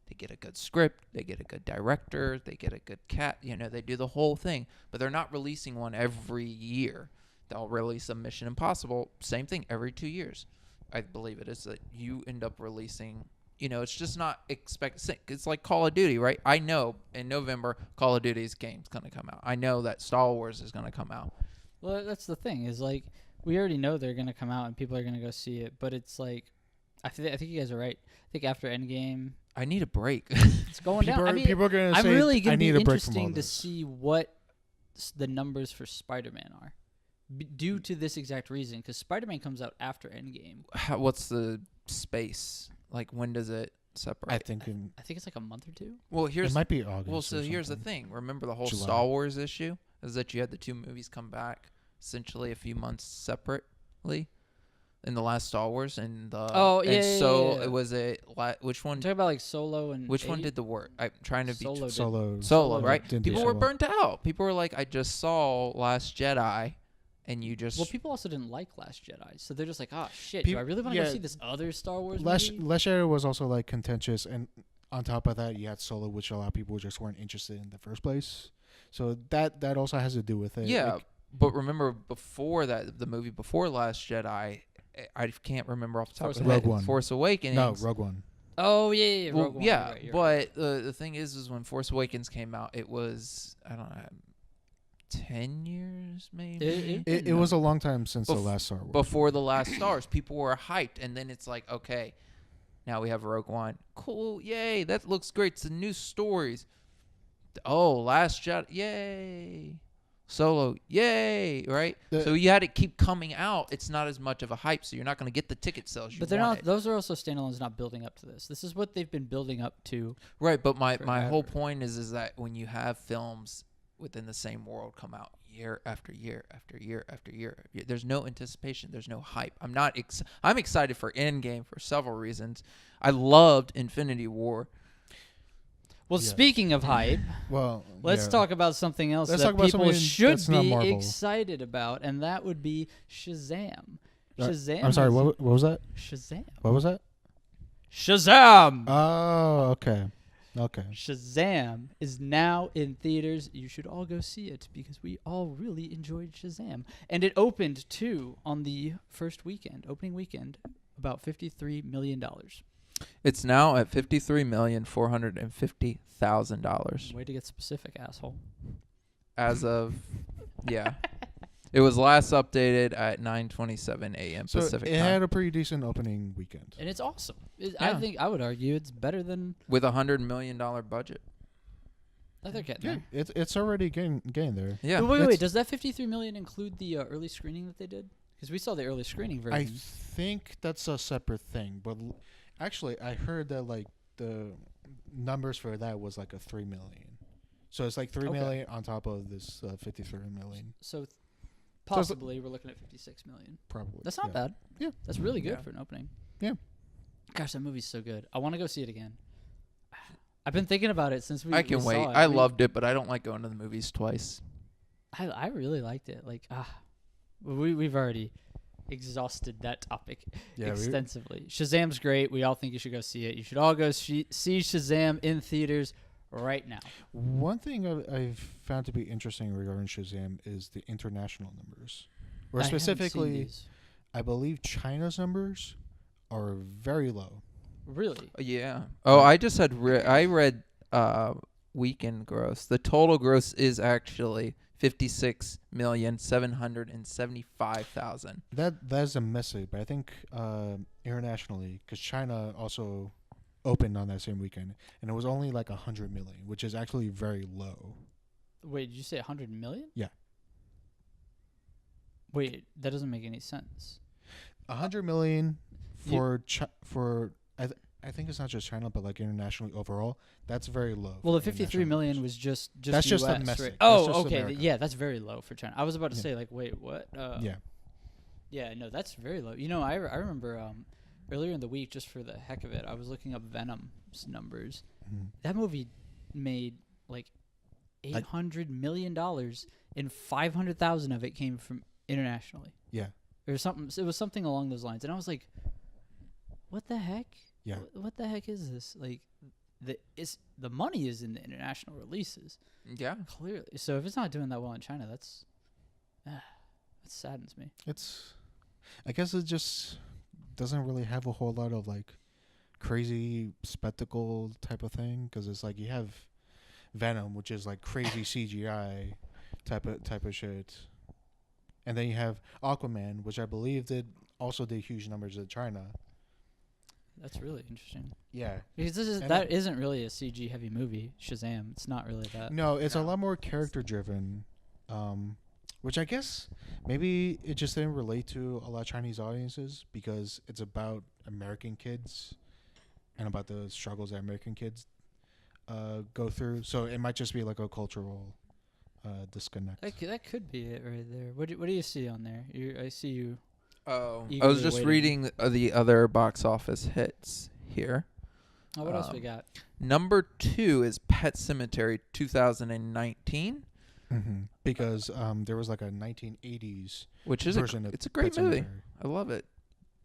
They get a good script, they get a good director, they get a good they do the whole thing. But they're not releasing one every year. They'll release a Mission Impossible, same thing, every 2 years. I believe it is that you end up releasing, it's just not it's like Call of Duty, right? I know in November Call of Duty's game's going to come out. I know that Star Wars is going to come out. Well, that's the thing is like we already know they're gonna come out and people are gonna go see it, but it's like I think you guys are right. I think after Endgame, I need a break. it's going People down. I are, mean, people are gonna I'm say, really I gonna be need a break from all interesting to this. see what the numbers for Spider-Man are, due to this exact reason. Because Spider-Man comes out after Endgame. What's the space? Like, when does it separate? I think I think it's like a month or two. well, it here's might be August. Well, or so here's the something. thing. Remember the whole July. Star Wars issue is that you had the two movies come back essentially a few months separately in the last Star Wars, and yeah. it was which one? I'm talking about like Solo and Which one 8? did the work? I'm trying to be Solo did. Solo. Solo, right? didn't do People were Solo. burnt out. People were like, I just saw Last Jedi, and you just Well, people also didn't like Last Jedi, so they're just like, "Oh shit, Peop- do I really want to yeah. go see this other Star Wars Last movie?" Jedi was also like contentious, and on top of that, you had Solo, which a lot of people just weren't interested in the first place. So that also has to do with it. yeah. Like, But remember, before that, the movie before Last Jedi, I can't remember off the top Force of my head. Rogue One. Force Awakens. no, Rogue One. Oh yeah, Well, Rogue One, yeah, you're right, you're but the thing is when Force Awakens came out, it was, I don't know, 10 years maybe It was a long time since the Bef- last Star Wars. before the last stars. People were hyped, and then it's like, okay, now we have Rogue One. Cool, yay, that looks great. It's the new stories. Oh, Last Jedi, yay. Solo, yay, right? So you had to keep coming out. It's not as much of a hype, so you're not going to get the ticket sales you But they're wanted. not. Those are also standalones, not building up to this. This is what they've been building up to. Right, but my whole forever. point is that when you have films within the same world come out year after year after year after year, there's no anticipation, there's no hype. I'm excited for Endgame for several reasons. I loved Infinity War. Well, Yeah. speaking of hype, well, let's yeah. talk about something else Let's that talk about people something should that's not be Marvel. excited about, and that would be Shazam. Shazam. I'm sorry. has- What was that? Shazam. What was that? Shazam. Oh, okay. Okay. Shazam is now in theaters. You should all go see it because we all really enjoyed Shazam. And it opened, too, on the first weekend, opening weekend, about $53 million. It's now at $53,450,000 Way to get specific, asshole. as of, yeah. It was last updated at 9:27 a.m. So Pacific it time had a pretty decent opening weekend. And it's awesome. Yeah. I would argue it's better than with $100 million budget. they're getting Yeah, there. it's already getting there. Yeah. But wait, That's- does that $53 million include the early screening that they did? Because we saw the early screening version. I think that's a separate thing, but actually, I heard that like the numbers for that was like a 3 million. So it's like 3 Okay. million on top of this 53 million, So possibly we're looking at $56 million. probably. That's not yeah. bad. Yeah. That's really good Yeah. for an opening. Yeah. Gosh, that movie's so good. I want to go see it again. I've been thinking about it since we I can we wait. saw it. I loved it, but I don't like going to the movies twice. I really liked it. Like we've already exhausted that topic Yeah, extensively. Shazam's great. We all think you should go see it. You should all go see Shazam in theaters right now. One thing I've found to be interesting regarding Shazam is the international numbers. Or I haven't seen specifically, these. I believe China's numbers are very low. Really? Yeah. Oh, I just had I read weekend gross. The total gross is actually 56,775,000. That's a message, but I think internationally, because China also opened on that same weekend, and it was only like 100 million, which is actually very low. Wait, did you say 100 million? Yeah. Wait, that doesn't make any sense. 100 million for I think it's not just China, but like internationally overall, that's very low. Well, the for 53 international million numbers. was just That's just US, domestic. right? That's Oh, just okay. America. Yeah, that's very low for China. I was about to Yeah. say, like, wait, what? Yeah. Yeah, no, that's very low. You know, I remember earlier in the week, just for the heck of it, I was looking up Venom's numbers. Mhm. That movie made like $800 million, and 500,000 of it came from internationally. Yeah. Or something. It was something along those lines, and I was like, "What the heck? Yeah. What the heck is this? Like, the money is in the international releases, Yeah. clearly. So if it's not doing that well in China, that saddens me. I guess it just doesn't really have a whole lot of like crazy spectacle type of thing, because it's like you have Venom, which is like crazy CGI type of shit, and then you have Aquaman, which I believe also did huge numbers in China. That's really interesting. Yeah. Because that isn't really a CG heavy movie. Shazam. It's not really that. No, it's a lot more character driven, which I guess maybe it just didn't relate to a lot of Chinese audiences, because it's about American kids and about the struggles that American kids go through. So it might just be like a cultural disconnect. That could be it right there. What do you see on there? I see you. Oh, I Eagerly was just waiting. reading the other box office hits here. Oh, what else we got? Number 2 is Pet Sematary 2019, Because there was like a 1980s which is version of it's a great Pet movie. Sematary. I love it.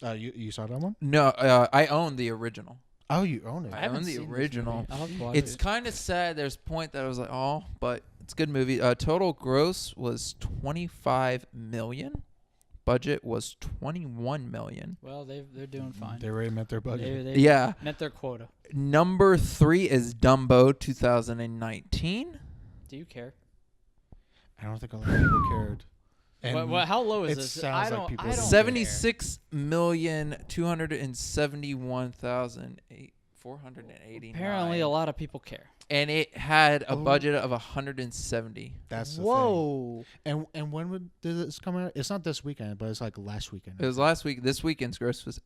You saw that one? No, I own the original. Oh, you own it. I haven't own the seen this original. movie. I'll have to watch It's it. kind of sad. There's a point that I was like, oh, but it's a good movie. Total gross was 25 million. Budget was 21 million. Well, they're doing fine. They already met their budget. They Yeah. met their quota. Number 3 is Dumbo 2019. Do you care? I don't think a lot of people cared. And How low is it this? sounds like people I don't don't care. 76,271,489. Apparently, a lot of people care. And it had a Oh. budget of 170. That's the Whoa. thing. And when did this come out? It's not this weekend, but it's like last weekend. It was last week. This weekend's gross was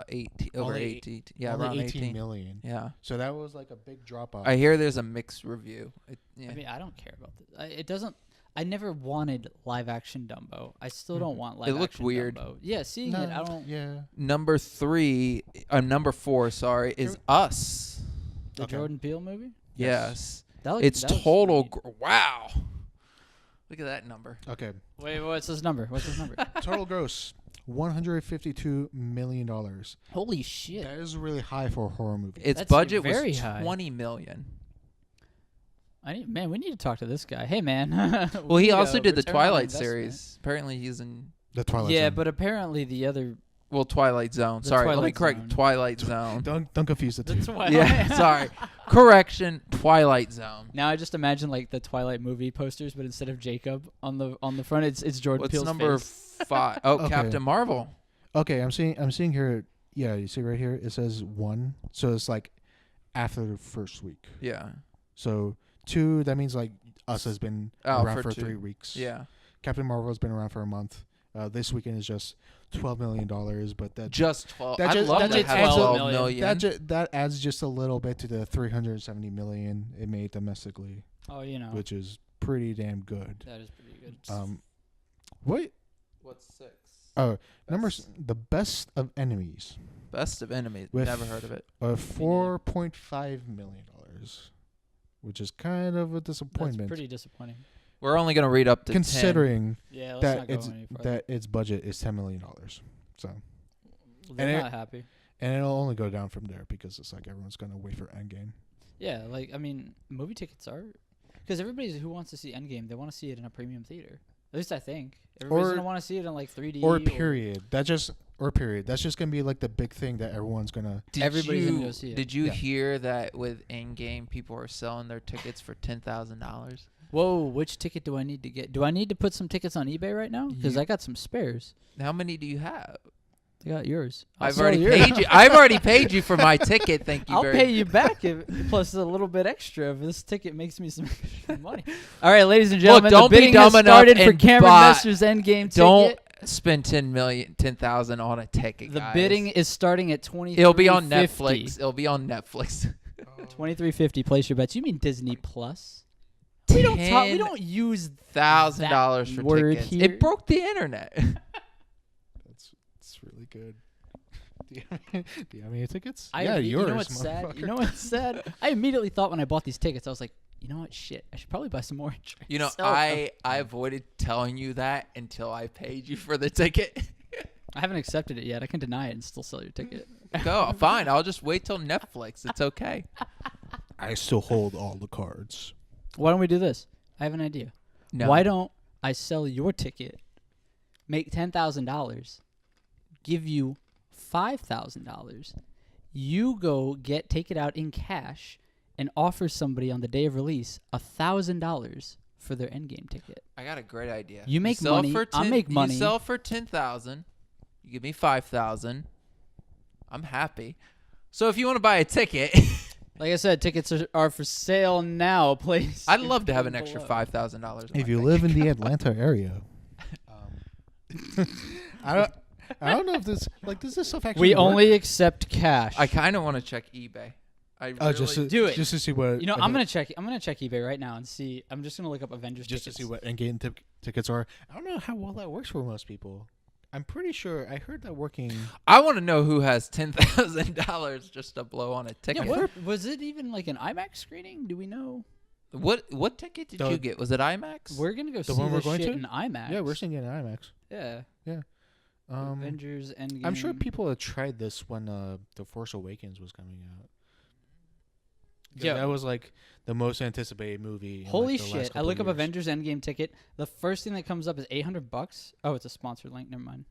18 over Only 18. Yeah, Only around 18 18 million. Yeah. So that was like a big drop off. I hear there's a mixed review. Yeah. I mean, I don't care about this. It doesn't. I never wanted live action Dumbo. I still don't want live. It looked action weird. Dumbo. Yeah, seeing it, I don't. Yeah. Number 4, sorry, is Us. The Okay. Jordan Peele movie. Yes. that It's looks total. sweet. Wow. Look at that number. Okay. Wait, what's his number? Total gross $152 million. Holy shit! That is really high for a horror movie. Its That's budget very was high. 20 million. We need to talk to this guy. Hey, man. Well, he also did the return on Twilight investment. series. Apparently, he's in The Twilight Yeah, Zone. but apparently the other. Twilight Zone. The Sorry, let me Twilight correct. Zone. Twilight Zone. don't confuse the two. The Twilight. Yeah, sorry. Correction. Twilight Zone. Now I just imagine like the Twilight movie posters, but instead of Jacob on the front, it's Jordan What's Peele's number face. 5? Oh, Okay. Captain Marvel. Okay, I'm seeing here. Yeah, you see right here. It says 1, so it's like after the first week. Yeah. So 2, that means like Us has been around for 2. 3 weeks. Yeah. Captain Marvel has been around for a month. This weekend is just $12 million, but that Just 12. That I'd just- love that to just have adds 12 up- million. that adds just a little bit to the $370 million it made domestically, Oh, you know. which is pretty damn good. That is pretty good. What? What's 6? Oh, the best of enemies Best of Enemies. With- Never heard of it. $4.5 million, which is kind of a That's disappointment pretty disappointing. We're only going to read up to 10. considering Yeah, let's that not go any further. that its budget is $10 million. So, They're and not happy. and it'll only go down from there because it's like everyone's gonna wait for Endgame. Yeah, like I mean, movie tickets are because everybody who wants to see Endgame, they want to see it in a premium theater. At least I think. Everybody's Or- gonna want to see it in like 3D. Or period. That's just gonna be like the big thing that everyone's gonna. Everybody's gonna go see it. Did you Yeah. hear that with in-game people are selling their tickets for $10,000? Whoa, which ticket do I need to get? Do I need to put some tickets on eBay right now? Because I got some spares. How many do you have? I got yours. I've already paid you. I've already paid you for my ticket. Thank you I'll very pay you back plus a little bit extra if this ticket makes me some extra money. All right, ladies and gentlemen, don't the be bidding dumb has enough started for and Cameron buy- Messer's Endgame ticket. Don't spend 10,000 on a ticket, The guys. bidding is starting at $23.50. It'll be on Netflix. It'll be on Netflix. $23.50. Place your bets. You mean Disney Plus? We don't use $1,000 for word tickets. here. It broke the internet. It's really good. Do you have any tickets? You yours. know what's sad? You know what's sad? I immediately thought when I bought these tickets, I was like, you know what? Shit, I should probably buy some more. You know, I avoided telling you that until I paid you for the ticket. I haven't accepted it yet. I can deny it and still sell your ticket. Go, fine. I'll just wait till Netflix. It's okay. I still hold all the cards. Why don't we do this? I have an idea. No. Why don't I sell your ticket, make $10,000, give you $5,000, you go take it out in cash, and offer somebody on the day of release $1,000 for their Endgame ticket. I got a great idea. You make sell money. For I make money. You sell for 10,000. You give me 5,000. I'm happy. So if you want to buy a ticket, Like I said, tickets are for sale now. Please. I'd love to have an extra $5,000. If you live in the Atlanta area, I don't know if this stuff actually. We work? only accept cash. I kind of want to check eBay. I Oh, really just to, do it. just to see what. You know, I'm gonna check eBay right now and see. I'm just gonna look up Avengers just tickets. to see what Endgame tickets are. I don't know how well that works for most people. I'm pretty sure I heard that working. I want to know who has $10,000 just to blow on a ticket. Yeah, was it even like an IMAX screening? Do we know? What ticket did you get? Was it IMAX? We're gonna go see one we're this going shit to? in IMAX. Yeah, we're seeing it in IMAX. Yeah. Avengers. Endgame. I'm sure people had tried this when The Force Awakens was coming out. Yeah. That was like the most anticipated movie. Holy in, like, the last shit! I couple look up years. Avengers Endgame ticket. The first thing that comes up is $800. Oh, it's a sponsored link. Never mind.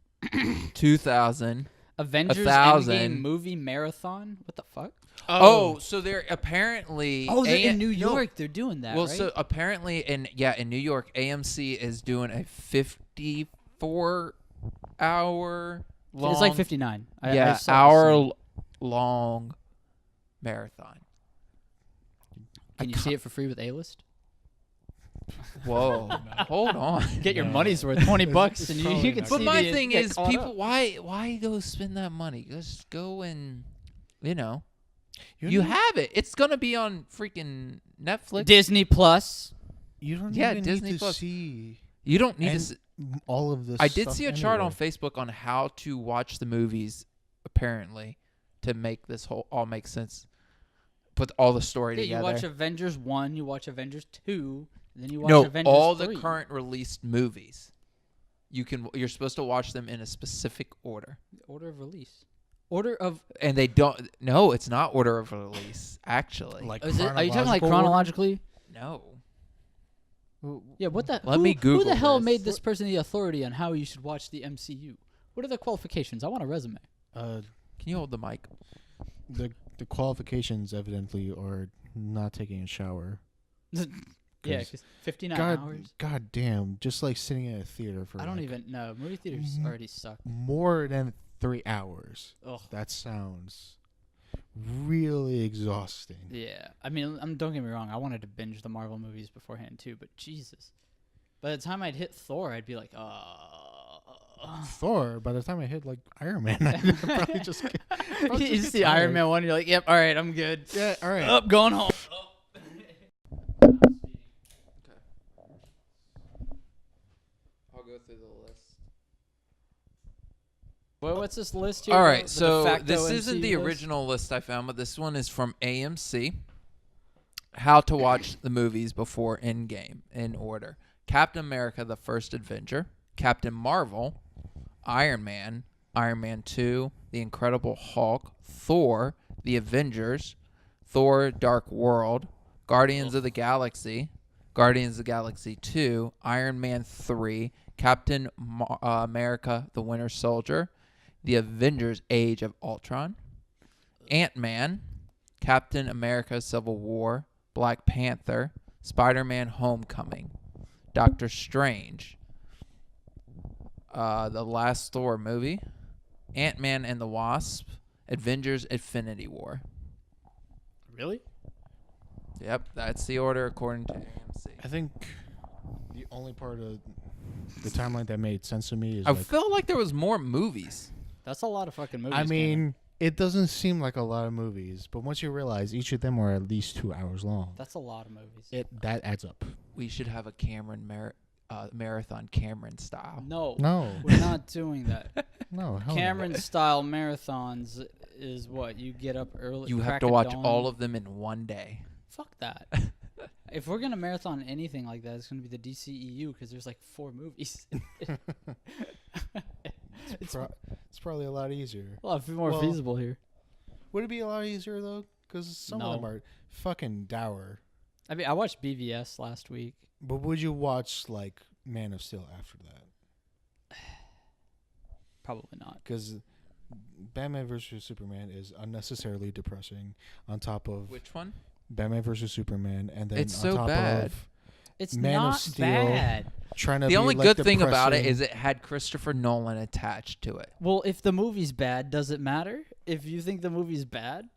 2,000. Avengers 1,000. Endgame movie marathon. What the fuck? Oh, so they're apparently. Oh, they're in New No. York. They're doing that. Well, right? so apparently in New York, AMC is doing a 54-hour long. it's like 59. I saw hour-long marathon. Can you see it for free with A-list? Whoa, hold on. Get your No. money's worth. $20, and you probably can not. see. But my the- thing get is, caught people, up. why go spend that money? Just go and, you don't have it. It's gonna be on freaking Netflix. Disney Plus. You don't Yeah, even Disney need to Plus. see You don't need and to. all of this. I did stuff see a chart on anywhere. Facebook on how to watch the movies, apparently, to make this whole all make sense. Put all the story Yeah, together. you watch Avengers 1, you watch Avengers 2, and then you watch no, Avengers all 3. the current released movies. You're supposed to watch them in a specific order. Order of release. Order of. And they don't. No, it's not order of release. Actually, Like, Are you talking like chronological order? chronologically? no. Yeah, what the? Let me Who Google the hell this. made this person the authority on how you should watch the MCU? What are the qualifications? I want a resume. Can you hold the mic? The qualifications evidently are not taking a shower. Yeah, 'Cause 'cause 59 God, hours. God damn, just like sitting in a theater for I don't like even know. Movie theaters already suck. more than 3 hours. Ugh. That sounds really exhausting. Yeah, I mean, don't get me wrong. I wanted to binge the Marvel movies beforehand too, but Jesus, by the time I'd hit Thor, I'd be like, Thor, by the time I hit like Iron Man, I'd probably just you see Iron Man 1, you're like, yep, all right, I'm good. Yeah, all right. Up, going home. I'll go through the list. Well, what's this list here? All The right, de so facto this isn't MCU the list? original list I found, but this one is from AMC. How to watch the movies before Endgame in order: Captain America: The First Avenger, Captain Marvel, Iron Man, Iron Man 2, The Incredible Hulk, Thor, The Avengers, Thor: Dark World, Guardians of the Galaxy, Guardians of the Galaxy 2, Iron Man 3, Captain America: The Winter Soldier, The Avengers: Age of Ultron, Ant-Man, Captain America: Civil War, Black Panther, Spider-Man: Homecoming, Doctor Strange, the last Thor movie, Ant-Man and the Wasp, Avengers: Infinity War. Really? Yep, that's the order according to AMC. I think the only part of the timeline that made sense to me is I felt like there was more movies. That's a lot of fucking movies. I mean, Cameron. it doesn't seem like a lot of movies, but once you realize each of them are at least 2 hours long, That's a lot of movies. that adds up. We should have a marathon Cameron style. No. No, We're not doing that. no, hell no. Cameron style marathons is what? You get up early. You have crack to of watch dawn. all of them in one day. Fuck that. If we're going to marathon anything like that, it's going to be the DCEU because there's like 4 movies. It's probably a lot easier. A lot more Well, feasible here. Would it be a lot easier though? Because some of them No. are fucking dour. I mean, I watched BVS last week. But would you watch like Man of Steel after that? Probably not. Because Batman vs Superman is unnecessarily depressing. On top of Which one? Batman vs Superman, and then It's on so top bad. of It's Man of not Steel. bad. trying to The be only like good thing about it depressing. is it had Christopher Nolan attached to it. Well, if the movie's bad, does it matter? If you think the movie's bad,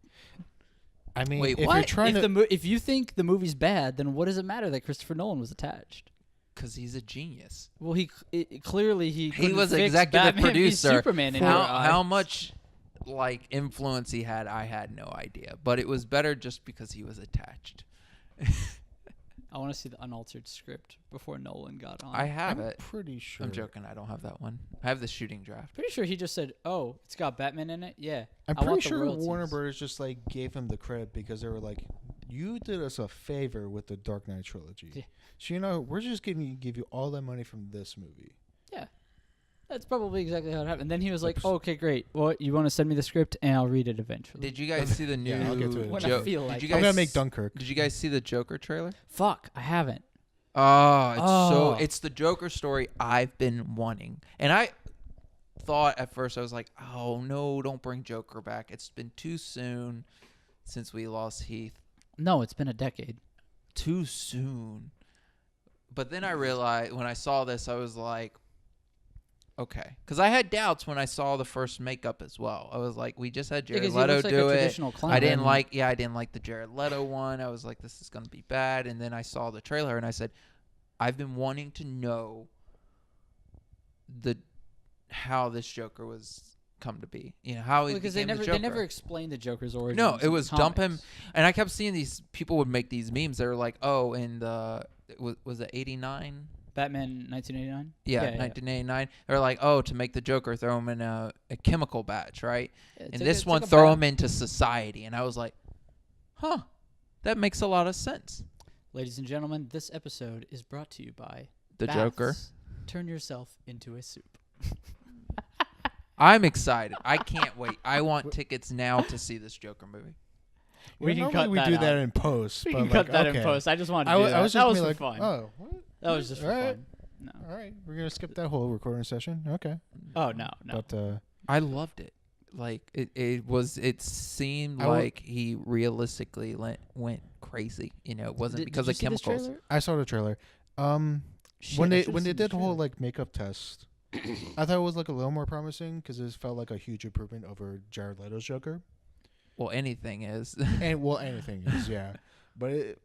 I mean, Wait, if what? you're trying to, if you think the movie's bad, then what does it matter that Christopher Nolan was attached? Because he's a genius. Well, clearly he couldn't was fix executive Batman v producer. Superman in your How eyes. much influence he had, I had no idea. But it was better just because he was attached. I want to see the unaltered script before Nolan got on. I have I'm it. pretty sure. I'm joking. I don't have that one. I have the shooting draft. Pretty sure he just said, "Oh, it's got Batman in it." Yeah, I'm I pretty want the sure royalties. Warner Brothers just like gave him the credit because they were like, "You did us a favor with the Dark Knight trilogy, Yeah. so we're just going to give you all that money from this movie." That's probably exactly how it happened. And then he was like, Oops. "Oh, okay, great. Well, you want to send me the script, and I'll read it eventually." Did you guys see the new Yeah, I'll get to it. When I feel like Did it. you I'm guys gonna make Dunkirk. Did you guys see the Joker trailer? Fuck, I haven't. Oh, Oh. it's the Joker story I've been wanting. And I thought at first, I was like, oh no, don't bring Joker back. It's been too soon since we lost Heath. No, it's been a decade. Too soon. But then I realized when I saw this, I was like, okay. Because I had doubts when I saw the first makeup as well. I was like, we just had Jared Because Leto he looks like do a it. traditional clown. I didn't like the Jared Leto one. I was like, this is going to be bad. And then I saw the trailer and I said, I've been wanting to know how this Joker was come to be. How he because became they the Joker. never explained the Joker's origins. No, it in was the dump him. comics. And I kept seeing these people would make these memes. They were like, oh, and was it 89? Batman 1989. Yeah, 1989. They're like, oh, to make the Joker, throw him in a chemical batch, right? Yeah, And it's this it's one, a throw bat- him into society. And I was like, huh, that makes a lot of sense. Ladies and gentlemen, this episode is brought to you by The Baths. Joker. Turn yourself into a soup. I'm excited. I can't wait. I want tickets now to see this Joker movie. We can normally cut we that do out. that in post. We but can I'm cut like, that okay. in post. I just wanted to I do was that. just That gonna was be for like, fun. oh, what? That was just for Alright. fun. No. All right, we're gonna skip that whole recording session. Okay, Oh no. but I loved it. Like it seemed I would- like he realistically went crazy. It wasn't because did you of see this chemicals. trailer? I saw the trailer. Shit, When I they should've when they seen did this the whole trailer. makeup test, I thought it was like a little more promising because it felt like a huge improvement over Jared Leto's Joker. Well, anything is. And anything is, yeah. But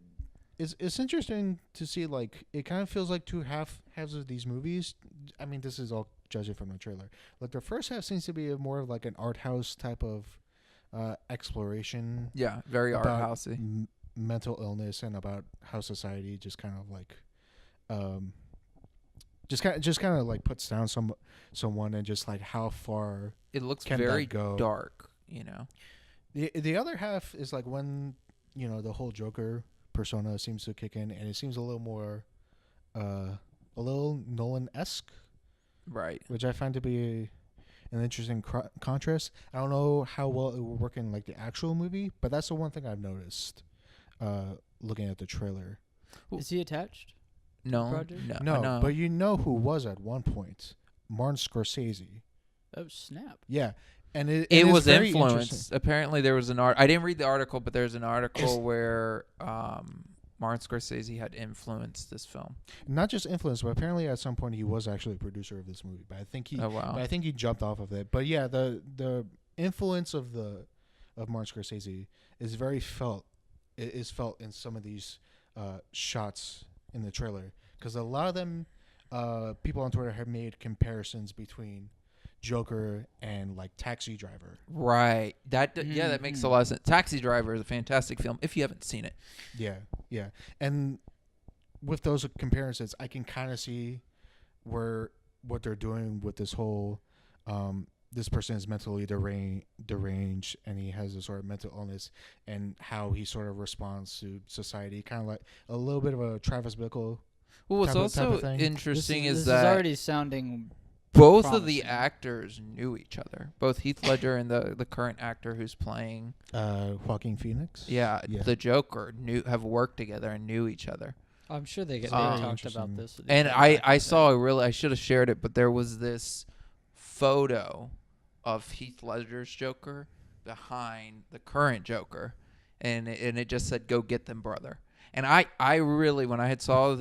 it's interesting to see, like, it kind of feels like two halves of these movies. I mean, this is all judging from the trailer. Like, the first half seems to be more of like an art house type of exploration Yeah, very art about housey. mental illness and about how society just kind of like just kind of like puts down someone and just like how far It looks can very that go? dark. The other half is like when the whole Joker persona seems to kick in, and it seems a little more a little Nolan-esque, Right. which I find to be an interesting contrast. I don't know how well it will work in like the actual movie, but that's the one thing I've noticed looking at the trailer. Is he attached? No, Project? No, but you know who was at one point? Martin Scorsese. Oh, snap. Yeah. And it it is was very influenced. interesting. Apparently, there was an I didn't read the article, but there's an article where Martin Scorsese had influenced this film. Not just influence, but apparently at some point he was actually a producer of this movie. But I think he Oh wow! but I think he jumped off of it. But yeah, the influence of Martin Scorsese is very felt. It is felt in some of these shots in the trailer, because a lot of them people on Twitter have made comparisons between Joker and like Taxi Driver. Right. That that makes a lot of sense. Taxi Driver is a fantastic film if you haven't seen it. Yeah. And with those comparisons, I can kind of see what they're doing with this whole this person is mentally deranged and he has a sort of mental illness, and how he sort of responds to society, kind of like a little bit of a Travis Bickle. Well, what's type also of thing. interesting this is that already sounding both promising. of the actors knew each other. Both Heath Ledger and the current actor who's playing Joaquin Phoenix. yeah, Yeah. the Joker have worked together and knew each other. I'm sure they Very talked interesting. about this. with each And other back I in saw the I should have shared it, but there was this photo of Heath Ledger's Joker behind the current Joker, and it just said, "Go get them, brother." And I really, when I had saw the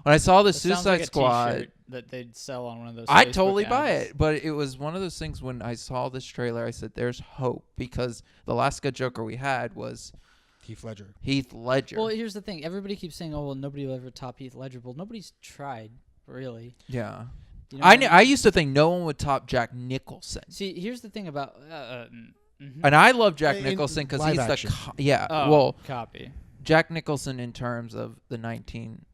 when I saw the day. It sounds Suicide like a Squad, t-shirt that they'd sell on one of those. I'd Facebook totally buy ads. it. But it was one of those things when I saw this trailer, I said, "There's hope," because the last good Joker we had was Heath Ledger. Heath Ledger. Well, here's the thing. Everybody keeps saying, "Oh, well, nobody will ever top Heath Ledger." Well, nobody's tried, really. yeah. You know I what I used to think no one would top Jack Nicholson. See, here's the thing about. And I love Jack In Nicholson because live he's action. Copy. Jack Nicholson in terms of the 19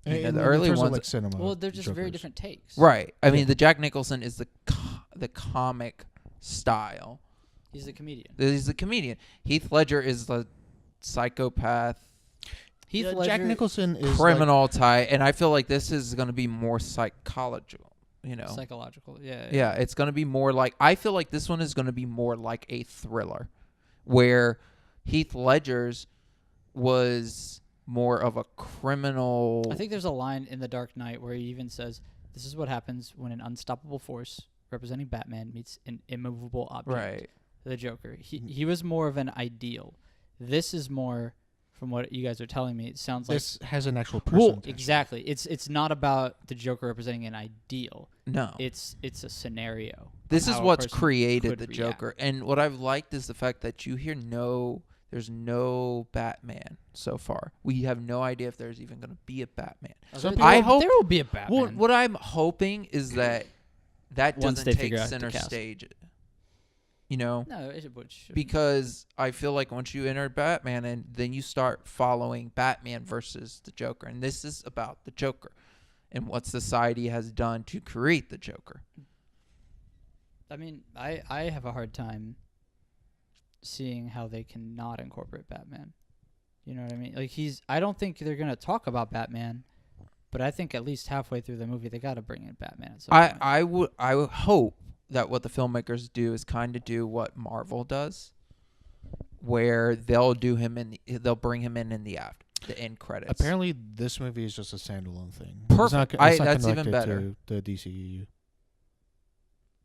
In the early terms of, ones, like cinema. Well, they're just very Jokers. different takes. right? I mean, Yeah. the Jack Nicholson is the comic style. He's a comedian. He's the comedian. Heath Ledger is the psychopath, Heath Yeah, Ledger. Jack Nicholson is criminal type, and I feel like this is going to be more psychological. You know, Psychological. Yeah. yeah, it's going to be more like. I feel like this one is going to be more like a thriller, where Heath Ledger's was more of a criminal. I think there's a line in The Dark Knight where he even says, "This is what happens when an unstoppable force representing Batman meets an immovable object." right. The Joker. He was more of an ideal. This is more, from what you guys are telling me, it sounds like This has an actual person. Well, attached. exactly. It's not about the Joker representing an ideal. No, It's a scenario. this on is how a what's person created could the react. Joker, and what I've liked is the fact that you hear there's no Batman so far. We have no idea if there's even going to be a Batman. I hope there will be a Batman. Well, what I'm hoping is that Once doesn't they take figure out the center cast. stage. You know, No, it should. because I feel like once you enter Batman, and then you start following Batman versus the Joker, and this is about the Joker and what society has done to create the Joker. I mean, I have a hard time seeing how they cannot incorporate Batman. You know what I mean? Like I don't think they're gonna talk about Batman, but I think at least halfway through the movie they got to bring in Batman at some point. I would hope that what the filmmakers do is kind of do what Marvel does, where they'll bring him in the end credits. Apparently, this movie is just a standalone thing. Perfect. It's not That's even connected better. to the DCEU.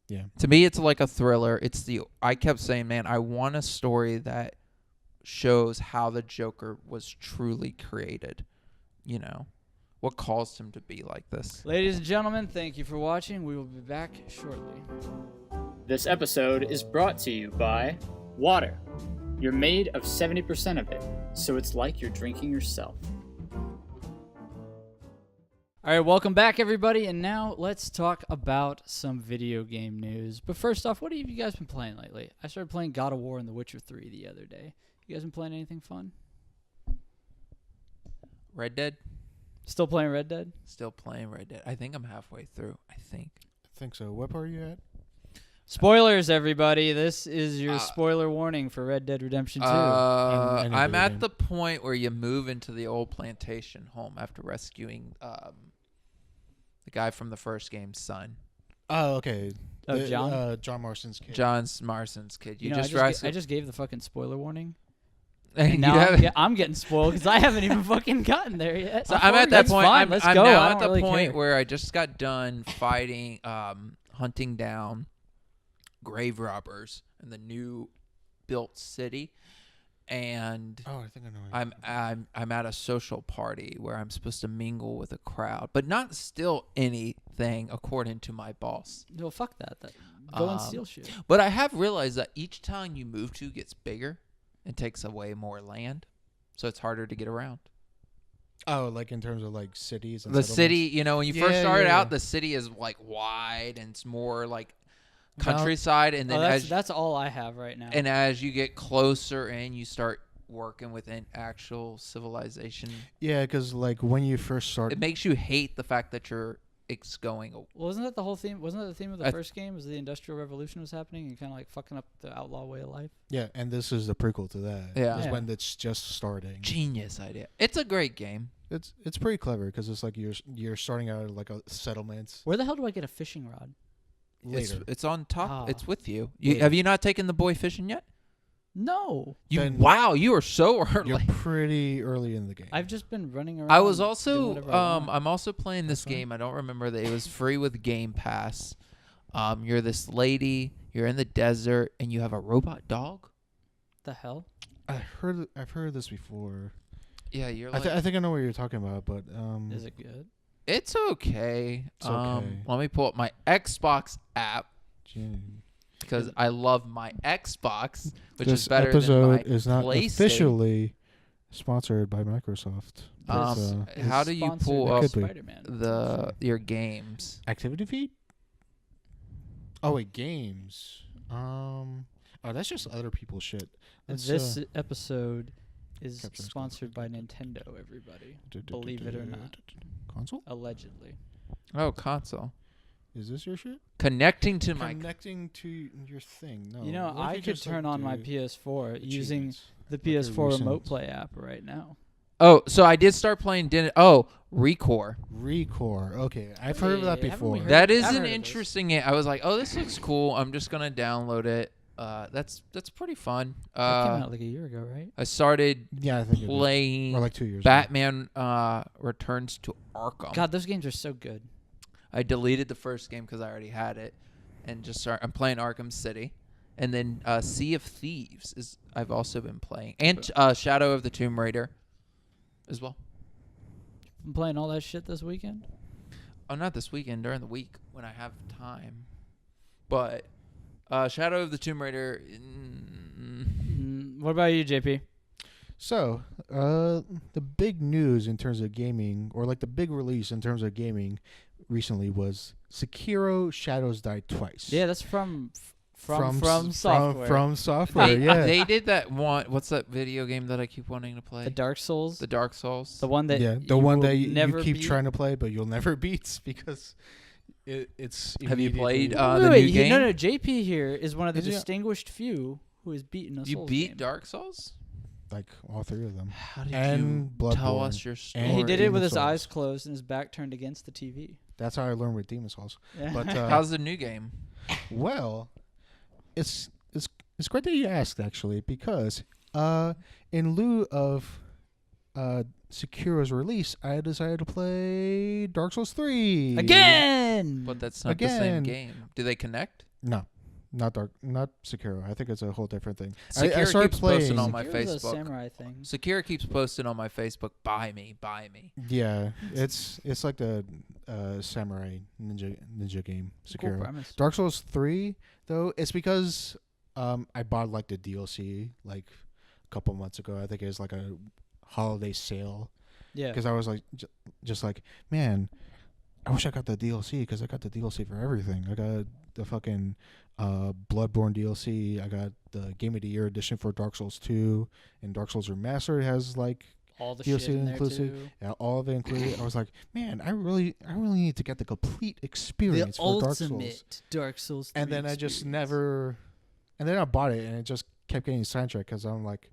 Yeah. To me, it's like a thriller. I kept saying, man, I want a story that shows how the Joker was truly created. You know, what caused him to be like this. Ladies and gentlemen, thank you for watching. We will be back shortly. This episode is brought to you by water. You're made of 70% of it, so it's like you're drinking yourself. All right, welcome back, everybody, and now let's talk about some video game news. But first off, what have you guys been playing lately? I started playing God of War and The Witcher 3 the other day. You guys been playing anything fun? Red Dead? Still playing Red Dead? Still playing Red Dead. I think I'm halfway through. I think. I think so. What part are you at? Spoilers, everybody. This is your spoiler warning for Red Dead Redemption 2. And I'm video at game. the point where you move into the old plantation home after rescuing the guy from the first game's son. Oh, okay. Oh, John? John Marston's kid. John Marston's kid. You know, I just gave the fucking spoiler warning. And You now haven't- I'm getting spoiled because I haven't even fucking gotten there yet. So I'm at that That's point. fine, I'm let's I'm go. now I at don't the really point care. where I just got done fighting, hunting down grave robbers in the new built city, and Oh, I think I know. I'm at a social party where I'm supposed to mingle with a crowd, but not steal anything according to my boss. No, fuck that. Go and Um, steal shit. But I have realized that each town you move to gets bigger and takes away more land, so it's harder to get around. Oh, like in terms of like cities and The settlements? city, you know, when you first Yeah, started yeah, out, yeah. the city is like wide and it's more like Now- countryside, and then That's all I have right now. as you get closer in, you start working within actual civilization. Yeah, because like when you first start, It makes you hate the fact that it's going. Well, wasn't that the whole theme? Wasn't that the theme of the I- first game? Was the Industrial Revolution was happening and kind of like fucking up the outlaw way of life? yeah, and this is the prequel to that. Yeah. Is Yeah. when it's just starting. Genius idea. It's a great game. It's pretty clever because it's like you're starting out at like a settlement Where the hell do I get a fishing rod? later. It's on top. Ah. It's with you. Later. Have you not taken the boy fishing yet? No, Then- Wow, you are so early. You're pretty early in the game. I've just been running around. I was doing also whatever I want. I'm also playing this That's fine. game. I don't remember that it was free with Game Pass. You're this lady, you're in the desert, and you have a robot dog. The hell? I've heard of this before. Yeah, you're I, like I think I know what you're talking about, but Is it good? it's okay. It's okay. Let me pull up my Xbox app gee. because I love my Xbox, which This is better episode than my is not PlayStation. officially sponsored by Microsoft. Um, It's, how do you Sponsored pull by up Could be. Spider-Man. your games? activity feed. Oh wait, games. Oh, that's just other people's shit. Let's, This episode is Capture this sponsored by Nintendo. Everybody, believe it or not, console. allegedly. Oh, console. Is this your shit? Connecting to my Connecting to your thing. No. You know, What if I you could just, like, turn on my do PS4 using achievements? the Like your PS4 remote recent- play app right now. Oh, so I did start playing. Recore. Recore. Okay, I've heard of that Hey, haven't we before. heard- That is I've an heard of this. interesting. I was like, oh, this looks cool. I'm just gonna download it. That's pretty fun. That came out like a year ago, right? I started Yeah, I think it is. playing Or like 2 years. Batman Returns to Arkham. God, those games are so good. I deleted the first game because I already had it, and I'm playing Arkham City, and then Sea of Thieves is I've also been playing, and Shadow of the Tomb Raider, as well. I'm playing all that shit this weekend. Oh, not this weekend, during the week when I have time, but Shadow of the Tomb Raider. What about you, JP? So, the big news in terms of gaming, or like the big release in terms of gaming, recently was Sekiro: Shadows Die Twice. Yeah, that's from From Software. From Software. They, yeah. they did that one. What's that video game that I keep wanting to play? the Dark Souls. The Dark Souls. The one that yeah, the you one will that you never keep beat. trying to play, but you'll never beat because it's. Have you played, immediately- the Wait, new game? No, JP here is one of the Is he- distinguished few who has beaten a You Souls beat game. Dark Souls? like all three of them? How did And you tell Bloodborne. us your story? And And he did it with Demon's his eyes Souls. closed and his back turned against the TV. That's how I learned with Demon's Souls. Yeah. But How's the new game? well, it's great that you asked actually, because in lieu of Sekiro's release, I decided to play Dark Souls 3 Again. But that's not the same Again. game. Do they connect? No, not Sekiro. I think it's a whole different thing. Sekiro started keeps posting playing- on my Here's a Facebook. samurai thing. Sekiro keeps posting on my Facebook, buy me. Yeah, it's like the samurai ninja game, Cool Sekiro. premise. Dark Souls 3 though, it's because I bought like the DLC like a couple months ago. I think it was like a holiday sale. Yeah. Because I was like, just like, man, I wish I got the DLC because I got the DLC for everything. I got the fucking Bloodborne DLC. I got the Game of the Year edition for Dark Souls 2, and Dark Souls Remastered has like All the DLC shit in there inclusive. too. all of it included. I was like, man, I really need to get the complete The experience for Dark Souls. ultimate Dark Souls. And 3 then I just experience. never, and then I bought it, and it just kept getting sidetracked because I'm like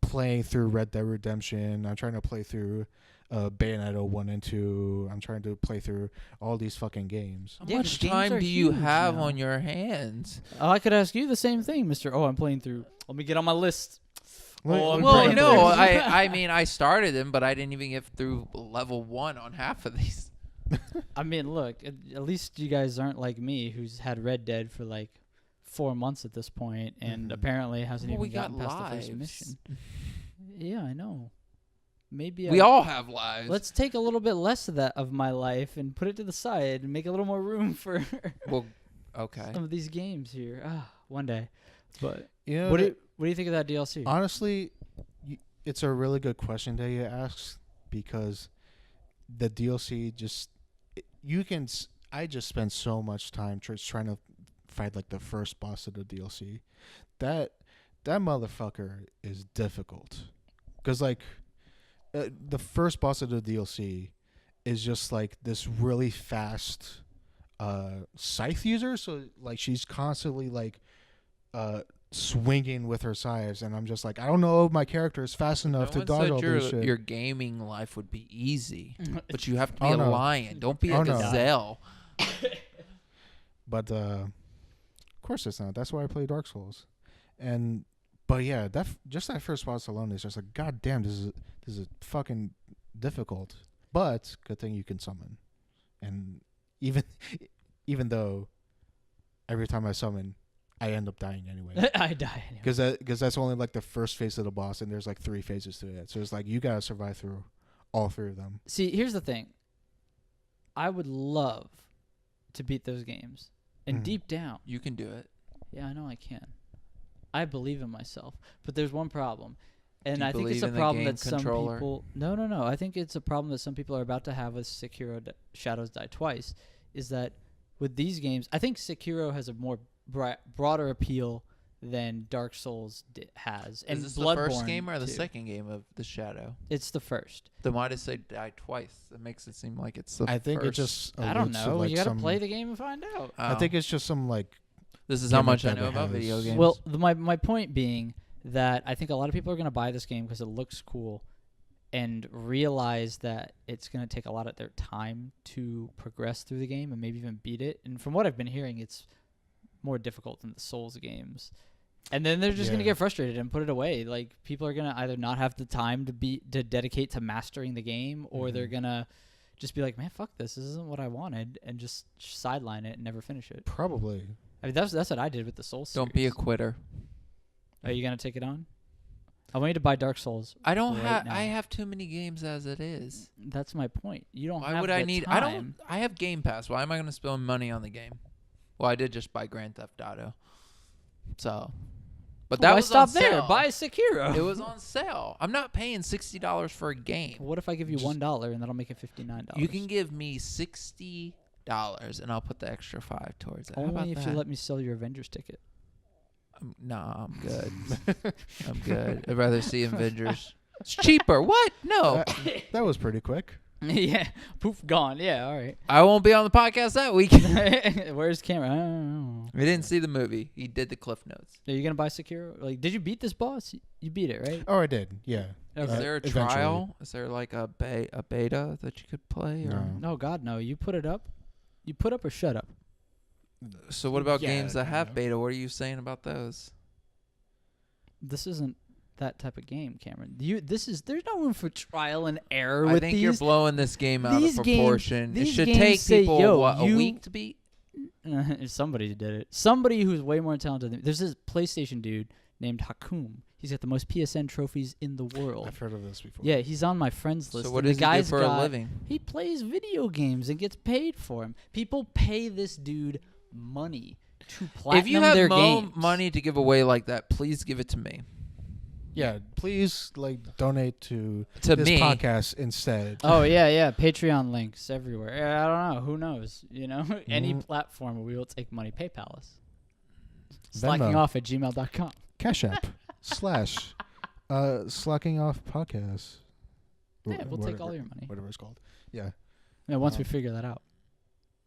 playing through Red Dead Redemption. I'm trying to play through Bayonetta 1 and 2. I'm trying to play through all these fucking games. How Yeah, 'cause much games time are do you huge have now. on your hands? Oh, I could ask you the same thing, Mister. Oh, I'm playing through. Let me get on my list. I'm Well, playing no, through. I mean, I started them, but I didn't even get through level 1 on half of these. I mean, look, at least you guys aren't like me, who's had Red Dead for like 4 months at this point, and apparently hasn't Well, we even gotten got past the first lives. mission. Yeah, I know. Maybe We all have lives. let's take a little bit less of that of my life and put it to the side and make a little more room for Well, okay. some of these games here. One day. But You know, what do you think of that DLC? honestly, it's a really good question that you ask because the DLC just I just spent so much time trying to fight like the first boss of the DLC. That motherfucker is difficult because like the first boss of the DLC is just like this really fast scythe user. So like she's constantly like swinging with her scythes, and I'm just like, I don't know if my character is fast enough to dodge all this shit. Your gaming life would be easy, but you have to be Oh, a no. lion. Don't be a Oh, no. gazelle. But of course it's not. That's why I play Dark Souls. But yeah, just that first boss alone is just like, god damn, this is fucking difficult. But good thing you can summon, and even though every time I summon, I end up dying anyway. I die anyway. Because that's only like the first phase of the boss, and there's like 3 phases to it. So it's like you gotta survive through all 3 of them. See, here's the thing. I would love to beat those games. And deep down, You can do it. yeah, I know I can. I believe in myself. But there's one problem. And Do you I think it's believe a in the problem game that some controller? people... No. I think it's a problem that some people are about to have with Sekiro Shadows Die Twice, is that with these games... I think Sekiro has a more broader appeal than Dark Souls has. And Is this the Bloodborne first game or the too. second game of the Shadow? It's the first. Then why did it say die twice? It makes it seem like it's the I think first. it just I don't alludes to, know. like, You got to some- play the game and find out. I think it's just some like This is how gimmick much I that know it about has. video games. Well, my point being that I think a lot of people are going to buy this game because it looks cool and realize that it's going to take a lot of their time to progress through the game and maybe even beat it. And from what I've been hearing, it's more difficult than the Souls games. And then they're just going to Yeah. get frustrated and put it away. Like, people are going to either not have the time to dedicate to mastering the game, or they're going to just be like, man, fuck this. This isn't what I wanted, and just sideline it and never finish it. probably. I mean, that's what I did with the Souls Don't be a series. quitter. Are you going to take it on? I want you to buy Dark Souls. I don't right have. now. I have too many games as it is. That's my point. You don't Why have would the I need? time. I don't. I have Game Pass. Why am I going to spend money on the game? Well, I did just buy Grand Theft Auto. So, but that Why was stop on there? sale. Buy Sekiro. It was on sale. I'm not paying $60 for a game. What if I give you Just- $1 and that'll make it $59? You can give me $60 and I'll put the extra $5 towards it. How about only if that? you let me sell your Avengers ticket. Nah, I'm good. I'm good. I'd rather see Avengers. It's cheaper. What? No. That was pretty quick. Yeah, poof, gone. Yeah, all right. I won't be on the podcast that week. Where's Cameron? I don't know. We didn't see the movie. He did the Cliff Notes. Are you gonna buy Sekiro? Like, did you beat this boss? You beat it, right? Oh, I did. Yeah. Okay. Is there a eventually. trial? Is there like a beta that you could play? Or? No. No, God, no. You put it up. You put up or shut up. So what about Yeah, games that have kinda. beta? What are you saying about those? This isn't that type of game, Cameron. There's no room for trial and error I with think these. you're blowing this game out of these games- proportion. It these should games take say, people yo, a you- week to beat. Somebody did it. Somebody who's way more talented than me. There's this PlayStation dude named Hakum. He's got the most PSN trophies in the world. I've heard of this before. Yeah, he's on my friends list. So what and does the he do guy's for got, a living? He plays video games and gets paid for them. People pay this dude money to platinum If you have their more games. money to give away like that, please give it to me. Yeah. Please, like, donate to To this me. podcast instead. Oh yeah, Patreon links everywhere. I don't know. Who knows? You know, any Mm-hmm. platform where we will take money. PayPal us. Venmo. Slackingoff@gmail.com. Cash App / slacking off podcast. Yeah, we'll take Whatever- all your money. Whatever it's called. Yeah. Yeah, once we Um, figure that out.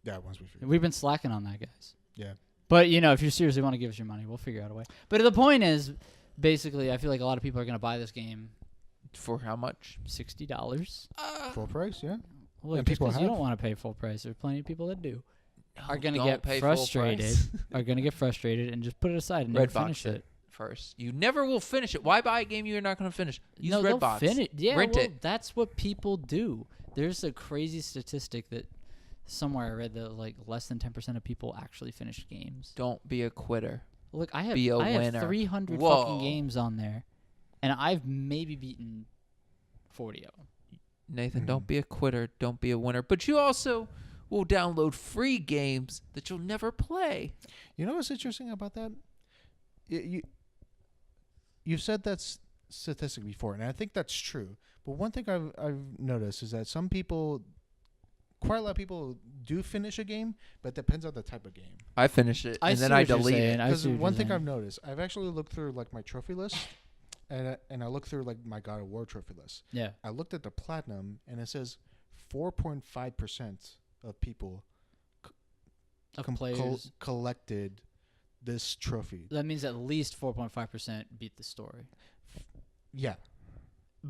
Yeah. Once we figure. We've been slacking on that, guys. Yeah. But, you know, if you seriously want to give us your money, we'll figure out a way. But the point is, basically, I feel like a lot of people are going to buy this game For how much? $60. Full price. Yeah. Well, And just people 'cause you have. don't want to pay full price. There's plenty of people that do. Are No, going to don't get pay full frustrated. price. Are going to get frustrated and just put it aside and Red never finish box it. first. You never will finish it. Why buy a game you're not going to finish? Use no, they'll Redbox. finish. Yeah, Rent well, it. that's what people do. There's a crazy statistic that somewhere I read that like less than 10% of people actually finish games. Don't be a quitter. Look, I have Be a I have winner. 300 Whoa. fucking games on there, and I've maybe beaten 40 of them. Nathan, don't be a quitter. Don't be a winner. But you also will download free games that you'll never play. You know what's interesting about that? You've said that statistic before, and I think that's true. But one thing I've noticed is that some people, quite a lot of people, do finish a game, but it depends on the type of game. I finish it, I and see then I what you're delete saying. it. I Because see what one you're thing saying. I've noticed, I've actually looked through like my trophy list, and I looked through like my God of War trophy list. Yeah. I looked at the platinum, and it says 4.5% of people Of players. collected this trophy. That means at least 4.5% beat the story. Yeah,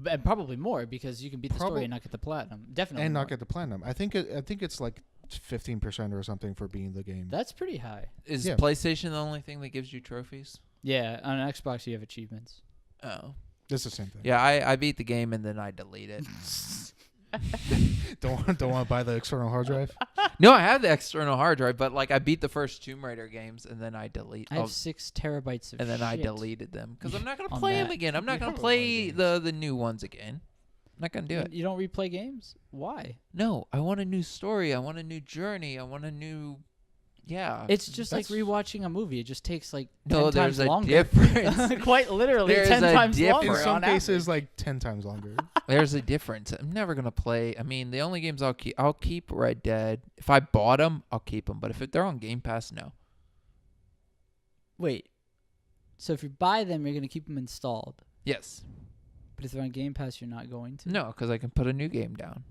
And probably more because you can beat the story and not get the platinum. Definitely. and more. not get the platinum. I think it's like 15% or something for beating the game. That's pretty high. Is Yeah. PlayStation the only thing that gives you trophies? Yeah, on Xbox you have achievements. Oh. It's the same thing. Yeah, I beat the game, and then I delete it. Don't want to buy the external hard drive. No, I have the external hard drive, but like I beat the first Tomb Raider games, and then I delete. I have 6 terabytes of and then I shit. deleted them because I'm not gonna On play them that. again. I'm not You gonna have a lot of play games. the new ones again. I'm not gonna do it. You don't replay games? Why? No, I want a new story. I want a new journey. I want a new. Yeah. It's just like That's- rewatching a movie. It just takes like 10 no, times there's a longer. difference. Quite literally There's 10 a times difference. longer In some on cases, average. like 10 times longer. There's a difference. I'm never gonna play. I mean, the only games I'll keep Red Dead. If I bought them, I'll keep them. But if they're on Game Pass, no. Wait. So if you buy them, you're going to keep them installed. Yes. But if they're on Game Pass, you're not going to? No, because I can put a new game down.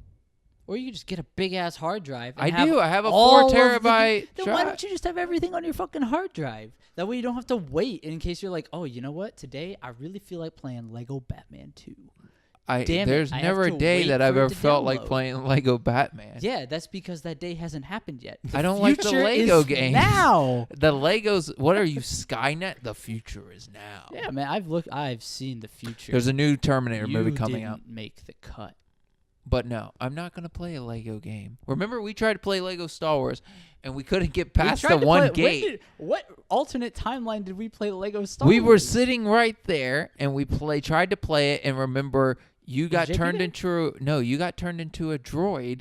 Or you could just get a big-ass hard drive. And I have do. I have a all 4 of the terabyte Then drive. why don't you just have everything on your fucking hard drive? That way you don't have to wait in case you're like, oh, you know what? Today I really feel like playing Lego Batman 2. Damn it, There's I have never a to day wait that I've for it ever to felt like download. playing Lego Batman. Yeah, that's because that day hasn't happened yet. I don't like the future Lego is games. now. The Legos, what are you, Skynet? The future is now. Yeah, man, I've seen the future. There's a new Terminator You movie coming didn't out. make the cut. But no, I'm not going to play a Lego game. Remember, we tried to play Lego Star Wars, and we couldn't get past the one gate. What alternate timeline did we play Lego Star We were Wars? sitting right there, and we tried to play it, and remember, you got JP turned did? into a droid,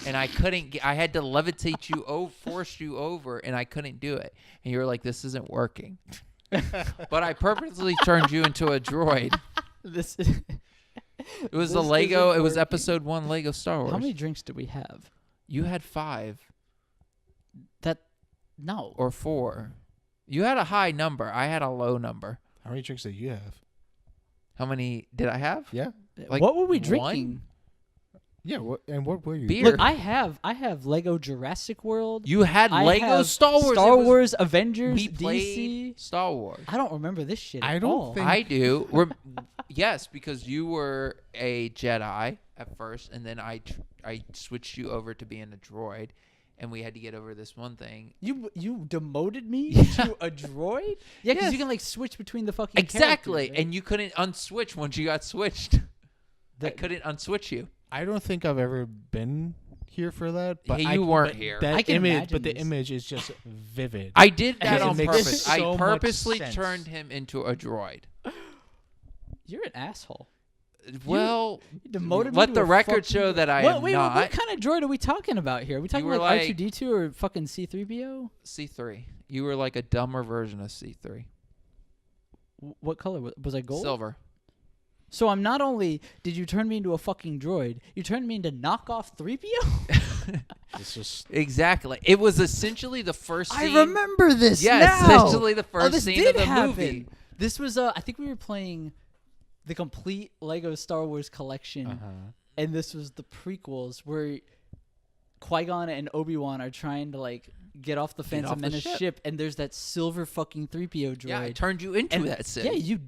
and I couldn't I had to levitate you, force you over, and I couldn't do it. And you were like, this isn't working. But I purposely turned you into a droid. This is It was This the Lego. isn't It was working. episode 1 Lego Star Wars. How many drinks did we have? You had 5 No. or 4. You had a high number. I had a low number. How many drinks did you have? How many did I have? Yeah. Like what were we one? drinking? Yeah. What were you? Beer. Look, I have Lego Jurassic World. You had I Lego have Star Wars. Star It was- Wars, Avengers, We played DC. Star Wars. I don't remember this shit. I at don't all. think- I do. Yes, because you were a Jedi at first, and then I switched you over to being a droid, and we had to get over this one thing. You demoted me Yeah. to a droid? Yeah, because Yes. you can like switch between the fucking Exactly, characters, right? and you couldn't unswitch once you got switched. I That- couldn't unswitch you. I don't think I've ever been here for that. But Hey, you weren't here. That I can image, imagine but the this. image is just vivid. I did that It on makes purpose. so I much purposely sense. turned him into a droid. You're an asshole. Well, You demoted me let to the a record fucking- show that I What, am wait, not. what kind of droid are we talking about here? Are we talking were like like- R2D2 or fucking C3PO? C3. You were like a dumber version of C3. What color was I? Gold. Silver. So I'm not only did you turn me into a fucking droid, you turned me into knockoff 3PO. It's just Exactly. It was essentially the first scene. I remember this. Yeah, now. essentially the first this scene did of the happen. movie. This was I think we were playing the complete Lego Star Wars collection, and this was the prequels where Qui-Gon and Obi-Wan are trying to like get off the Phantom off the Menace ship. ship, and there's that silver fucking 3PO droid. Yeah, I turned you into And- that Sith. Yeah, you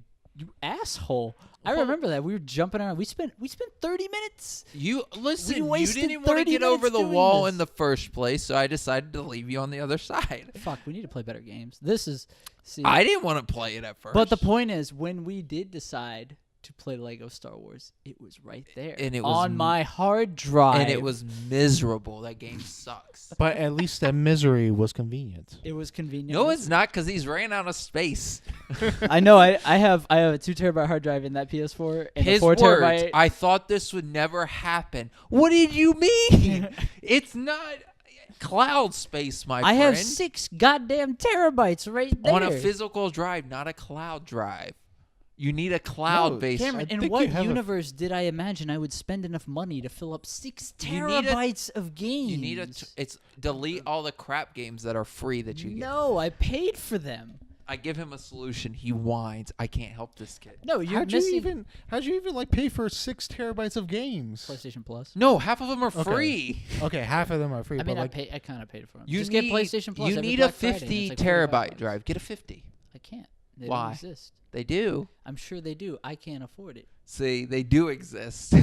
asshole. I remember that. We were jumping around. We spent 30 minutes. You listen. You wasted didn't want to 30 get over minutes the doing wall this. in the first place, so I decided to leave you on the other side. Fuck, we need to play better games. This is see. I didn't want to play it at first. But the point is, when we did decide to play Lego Star Wars, it was right there, And it was on my hard drive, and it was miserable. That game sucks. But at least that misery was convenient. It was convenient. No, it's not, because he's ran out of space. I know. I have a 2 terabyte hard drive in that PS4 and His a 4 words, terabyte. I thought this would never happen. What did you mean? It's not cloud space, my friend. I have 6 goddamn terabytes right there on a physical drive, not a cloud drive. You need a cloud-based. Cameron, in think what you have a- universe did I imagine I would spend enough money to fill up 6 You need a- terabytes of games? You need it's delete all the crap games that are free that you get. No, I paid for them. I give him a solution. He whines. I can't help this kid. No, you're How'd missing you even like pay for 6 terabytes of games? PlayStation Plus. No, half of them are Okay. free. Okay, half of them are free. I mean, but like, I kind of paid for them. You Just need, get PlayStation Plus. You every need Black a Friday, and 50 it's like $45. terabyte drive. Get a 50. I can't. They Why? don't exist. They do. I'm sure they do. I can't afford it. See, they do exist.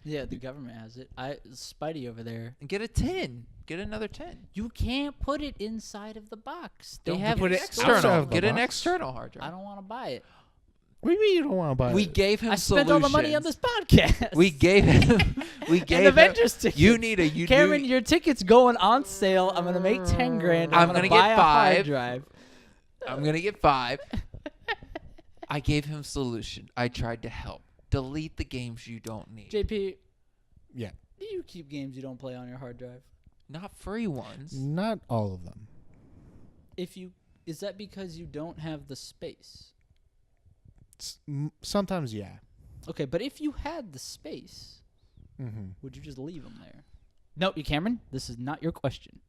Yeah, the government has it. Spidey over there. And get a 10. Get another 10. You can't put it inside of the box. They Don't have put it outside external. of the Get an box. external hard drive. I don't want to buy it. what do you mean you don't want to buy We it? gave him I spent all the money on this podcast. We gave him. We gave and the him. Avengers tickets. You need a. You Cameron, do, your ticket's going on sale. I'm gonna make 10 grand. I'm I'm gonna buy get a hard 5. drive. I'm gonna get 5. I gave him solution. I tried to help. Delete the games you don't need. JP, Yeah, do you keep games you don't play on your hard drive? Not free ones. not all of them. Is that because you don't have the space? Sometimes, yeah. Okay, but if you had the space, Mm-hmm. would you just leave them there? No, you Cameron. This is not your question.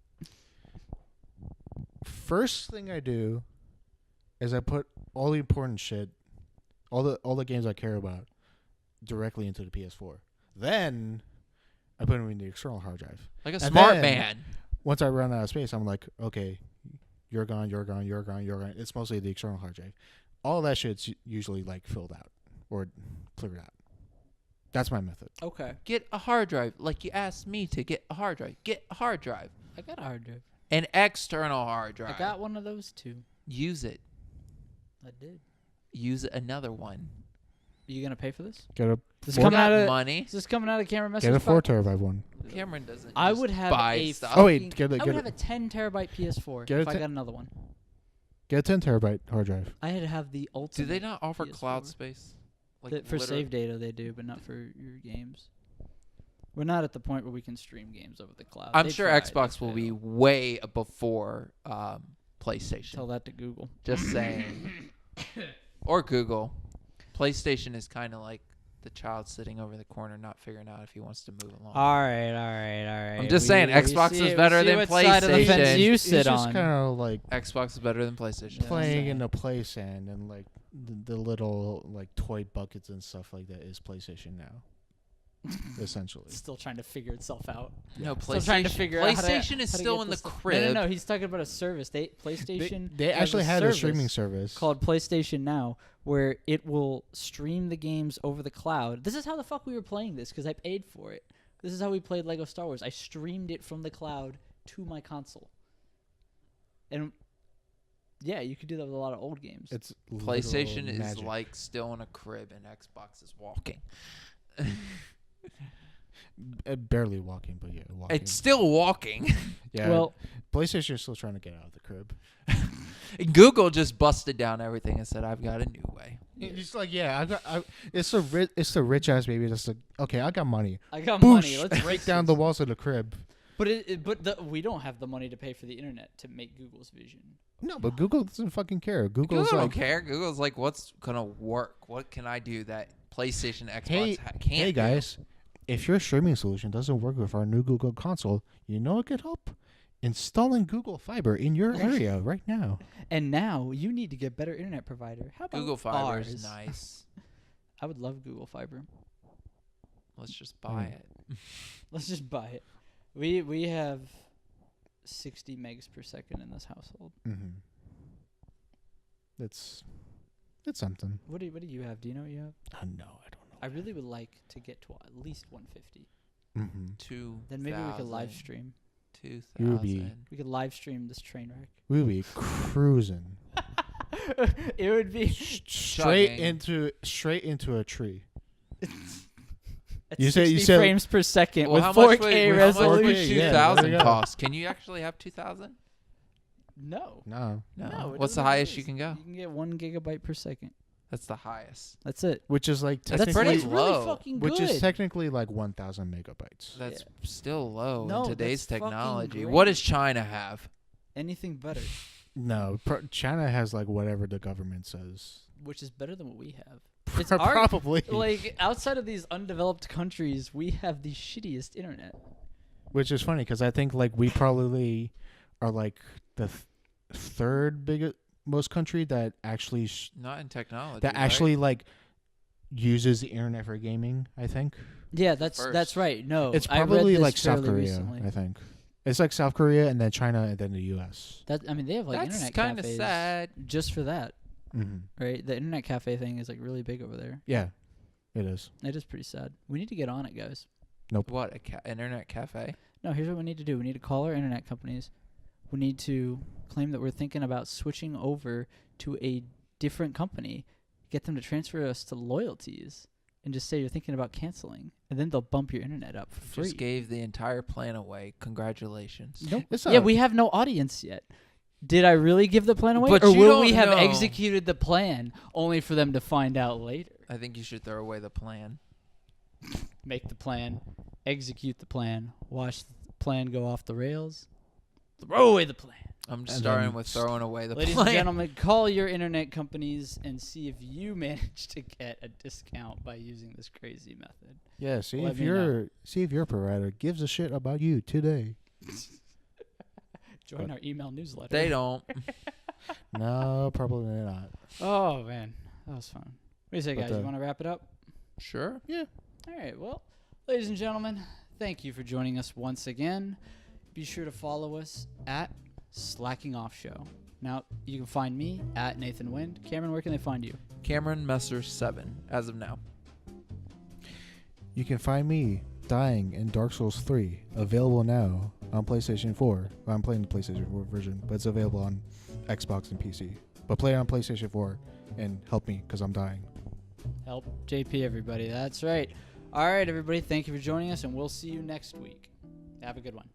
First thing I do is I put all the important shit, all the games I care about, directly into the PS4. Then I put them in the external hard drive. Like a And smart then- man. Once I run out of space, I'm like, okay, you're gone, you're gone, you're gone, you're gone. It's mostly the external hard drive. All that shit's usually like filled out or cleared out. That's my method. Okay, Get a hard drive. Like you asked me to get a hard drive. Get a hard drive. I got a hard drive. An external hard drive. I got one of those too. Use it. I did. Use another one. Are you gonna pay for this? Get a This We coming out got of money. Is this coming out of Cameron Message? get a 4 terabyte one. Cameron doesn't. I just would have buy a. stuff. Oh, wait, fucking- get a- I get would a- have a 10 terabyte PS4 Get a if I ten- got another one. Get a 10 terabyte hard drive. I had to have the Do ultimate. they not offer PS4. cloud space? Like For literally- save data, they do, but not for your games. We're not at the point where we can stream games over the cloud. I'm They sure tried, Xbox they will be failed. way before PlayStation. Tell that to Google. Just saying. Or Google. PlayStation is kind of like the child sitting over the corner not figuring out if he wants to move along. All right. I'm just saying, Xbox is better than What side of the fence PlayStation. you He's sit just on. kind of like Xbox is better than PlayStation. Yeah. playing in saying. the play sand and like the little like toy buckets and stuff like that is PlayStation now. Essentially. Still trying to figure itself out. No, Still PlayStation. trying to figure out how to- PlayStation is how to still get in the this- crib. No. He's talking about a service. PlayStation. They has actually a had a service streaming service. called PlayStation Now, where it will stream the games over the cloud. This is how the fuck we were playing this because I paid for it. This is how we played Lego Star Wars. I streamed it from the cloud to my console. And yeah, you could do that with a lot of old games. It's PlayStation literal is magic. like still in a crib, and Xbox is walking. Barely walking, but yeah, walking. It's still walking. yeah. Well, PlayStation is still trying to get out of the crib. Google just busted down everything and said, "I've got a new way." It's like it's the rich ass baby that's like, okay, I got money. I got Boosh, money. Let's break down the walls of the crib. But we don't have the money to pay for the internet to make Google's vision. No, but Google doesn't fucking care. Google Google's don't like, care. Google's like, "What's gonna work? What can I do that PlayStation, Xbox hey, can't?" hey guys, if your streaming solution doesn't work with our new Google console, you know what could help? Installing Google Fiber in your area right now. And now you need to get better internet provider. How about Google Fiber ours? is nice. I would love Google Fiber. Let's just buy it. Let's just buy it. We have 60 megs per second in this household. Mm-hmm. It's It's something. What do you have? Do you know what you have? No, I don't know. I really would like to get to at least 150. Mm-hmm. 2,000. Then maybe we could live stream. 2,000. We could live stream this train wreck. We'll be cruising It would be straight Chugging. into a tree. at You 60 said frames per second Well, with how much 4K would, how much would resolution. Yeah, 2,000 there you go. cost? Can you actually have 2,000? No. No, No, it What's the doesn't highest you exist. can go? You can get 1 gigabyte per second. That's the highest. That's it. which is like That's technically, pretty That's low. really fucking which good. is technically like 1,000 megabytes. That's still low No, in today's that's fucking technology. great. What does China have? Anything better, No, China has like whatever the government says. which is better than what we have. It's our- Probably. Like, outside of these undeveloped countries, we have the shittiest internet. Which is funny because I think like we probably are like the third biggest most country that actually Not in technology. that right? actually like uses the internet for gaming. I think Yeah, that's First. right. No, it's I read probably this like South fairly Korea. recently. I think it's like South Korea and then China and then the U.S. That I mean, they have like That's internet kind of cafes sad. just for that, Mm-hmm. right? The internet cafe thing is like really big over there. Yeah, it is. It is pretty sad. We need to get on it, guys. What, internet cafe? No, here's what we need to do. We need to call our internet companies. We need to claim that we're thinking about switching over to a different company, get them to transfer us to loyalties, and just say you're thinking about canceling. And then they'll bump your internet up for free. Just gave the entire plan away. Congratulations. Nope. It's Yeah, not- we have no audience yet. Did I really give the plan away? But or you will we don't have know. executed the plan only for them to find out later? I think you should throw away the plan. Make the plan, execute the plan, watch the plan go off the rails, throw away the plan. I'm just And starting then with throwing away the Ladies plan. and gentlemen, call your internet companies and see if you manage to get a discount by using this crazy method. Yeah, see Let if me know. your provider gives a shit about you today. Join our email newsletter. They don't. No, probably not. Oh, man. That was fun. What do you say, But, guys? You want to wrap it up? Sure. All right. Well, ladies and gentlemen, thank you for joining us once again. Be sure to follow us at Slacking Off Show. Now, you can find me at Nathan Wind. Cameron, where can they find you? Cameron Messer 7 as of now. You can find me dying in Dark Souls 3, available now on PlayStation 4. Well, I'm playing the PlayStation 4 version, but it's available on Xbox and PC. But play it on PlayStation 4 and help me because I'm dying. Help JP, everybody. That's right. All right, everybody. Thank you for joining us, and we'll see you next week. Have a good one.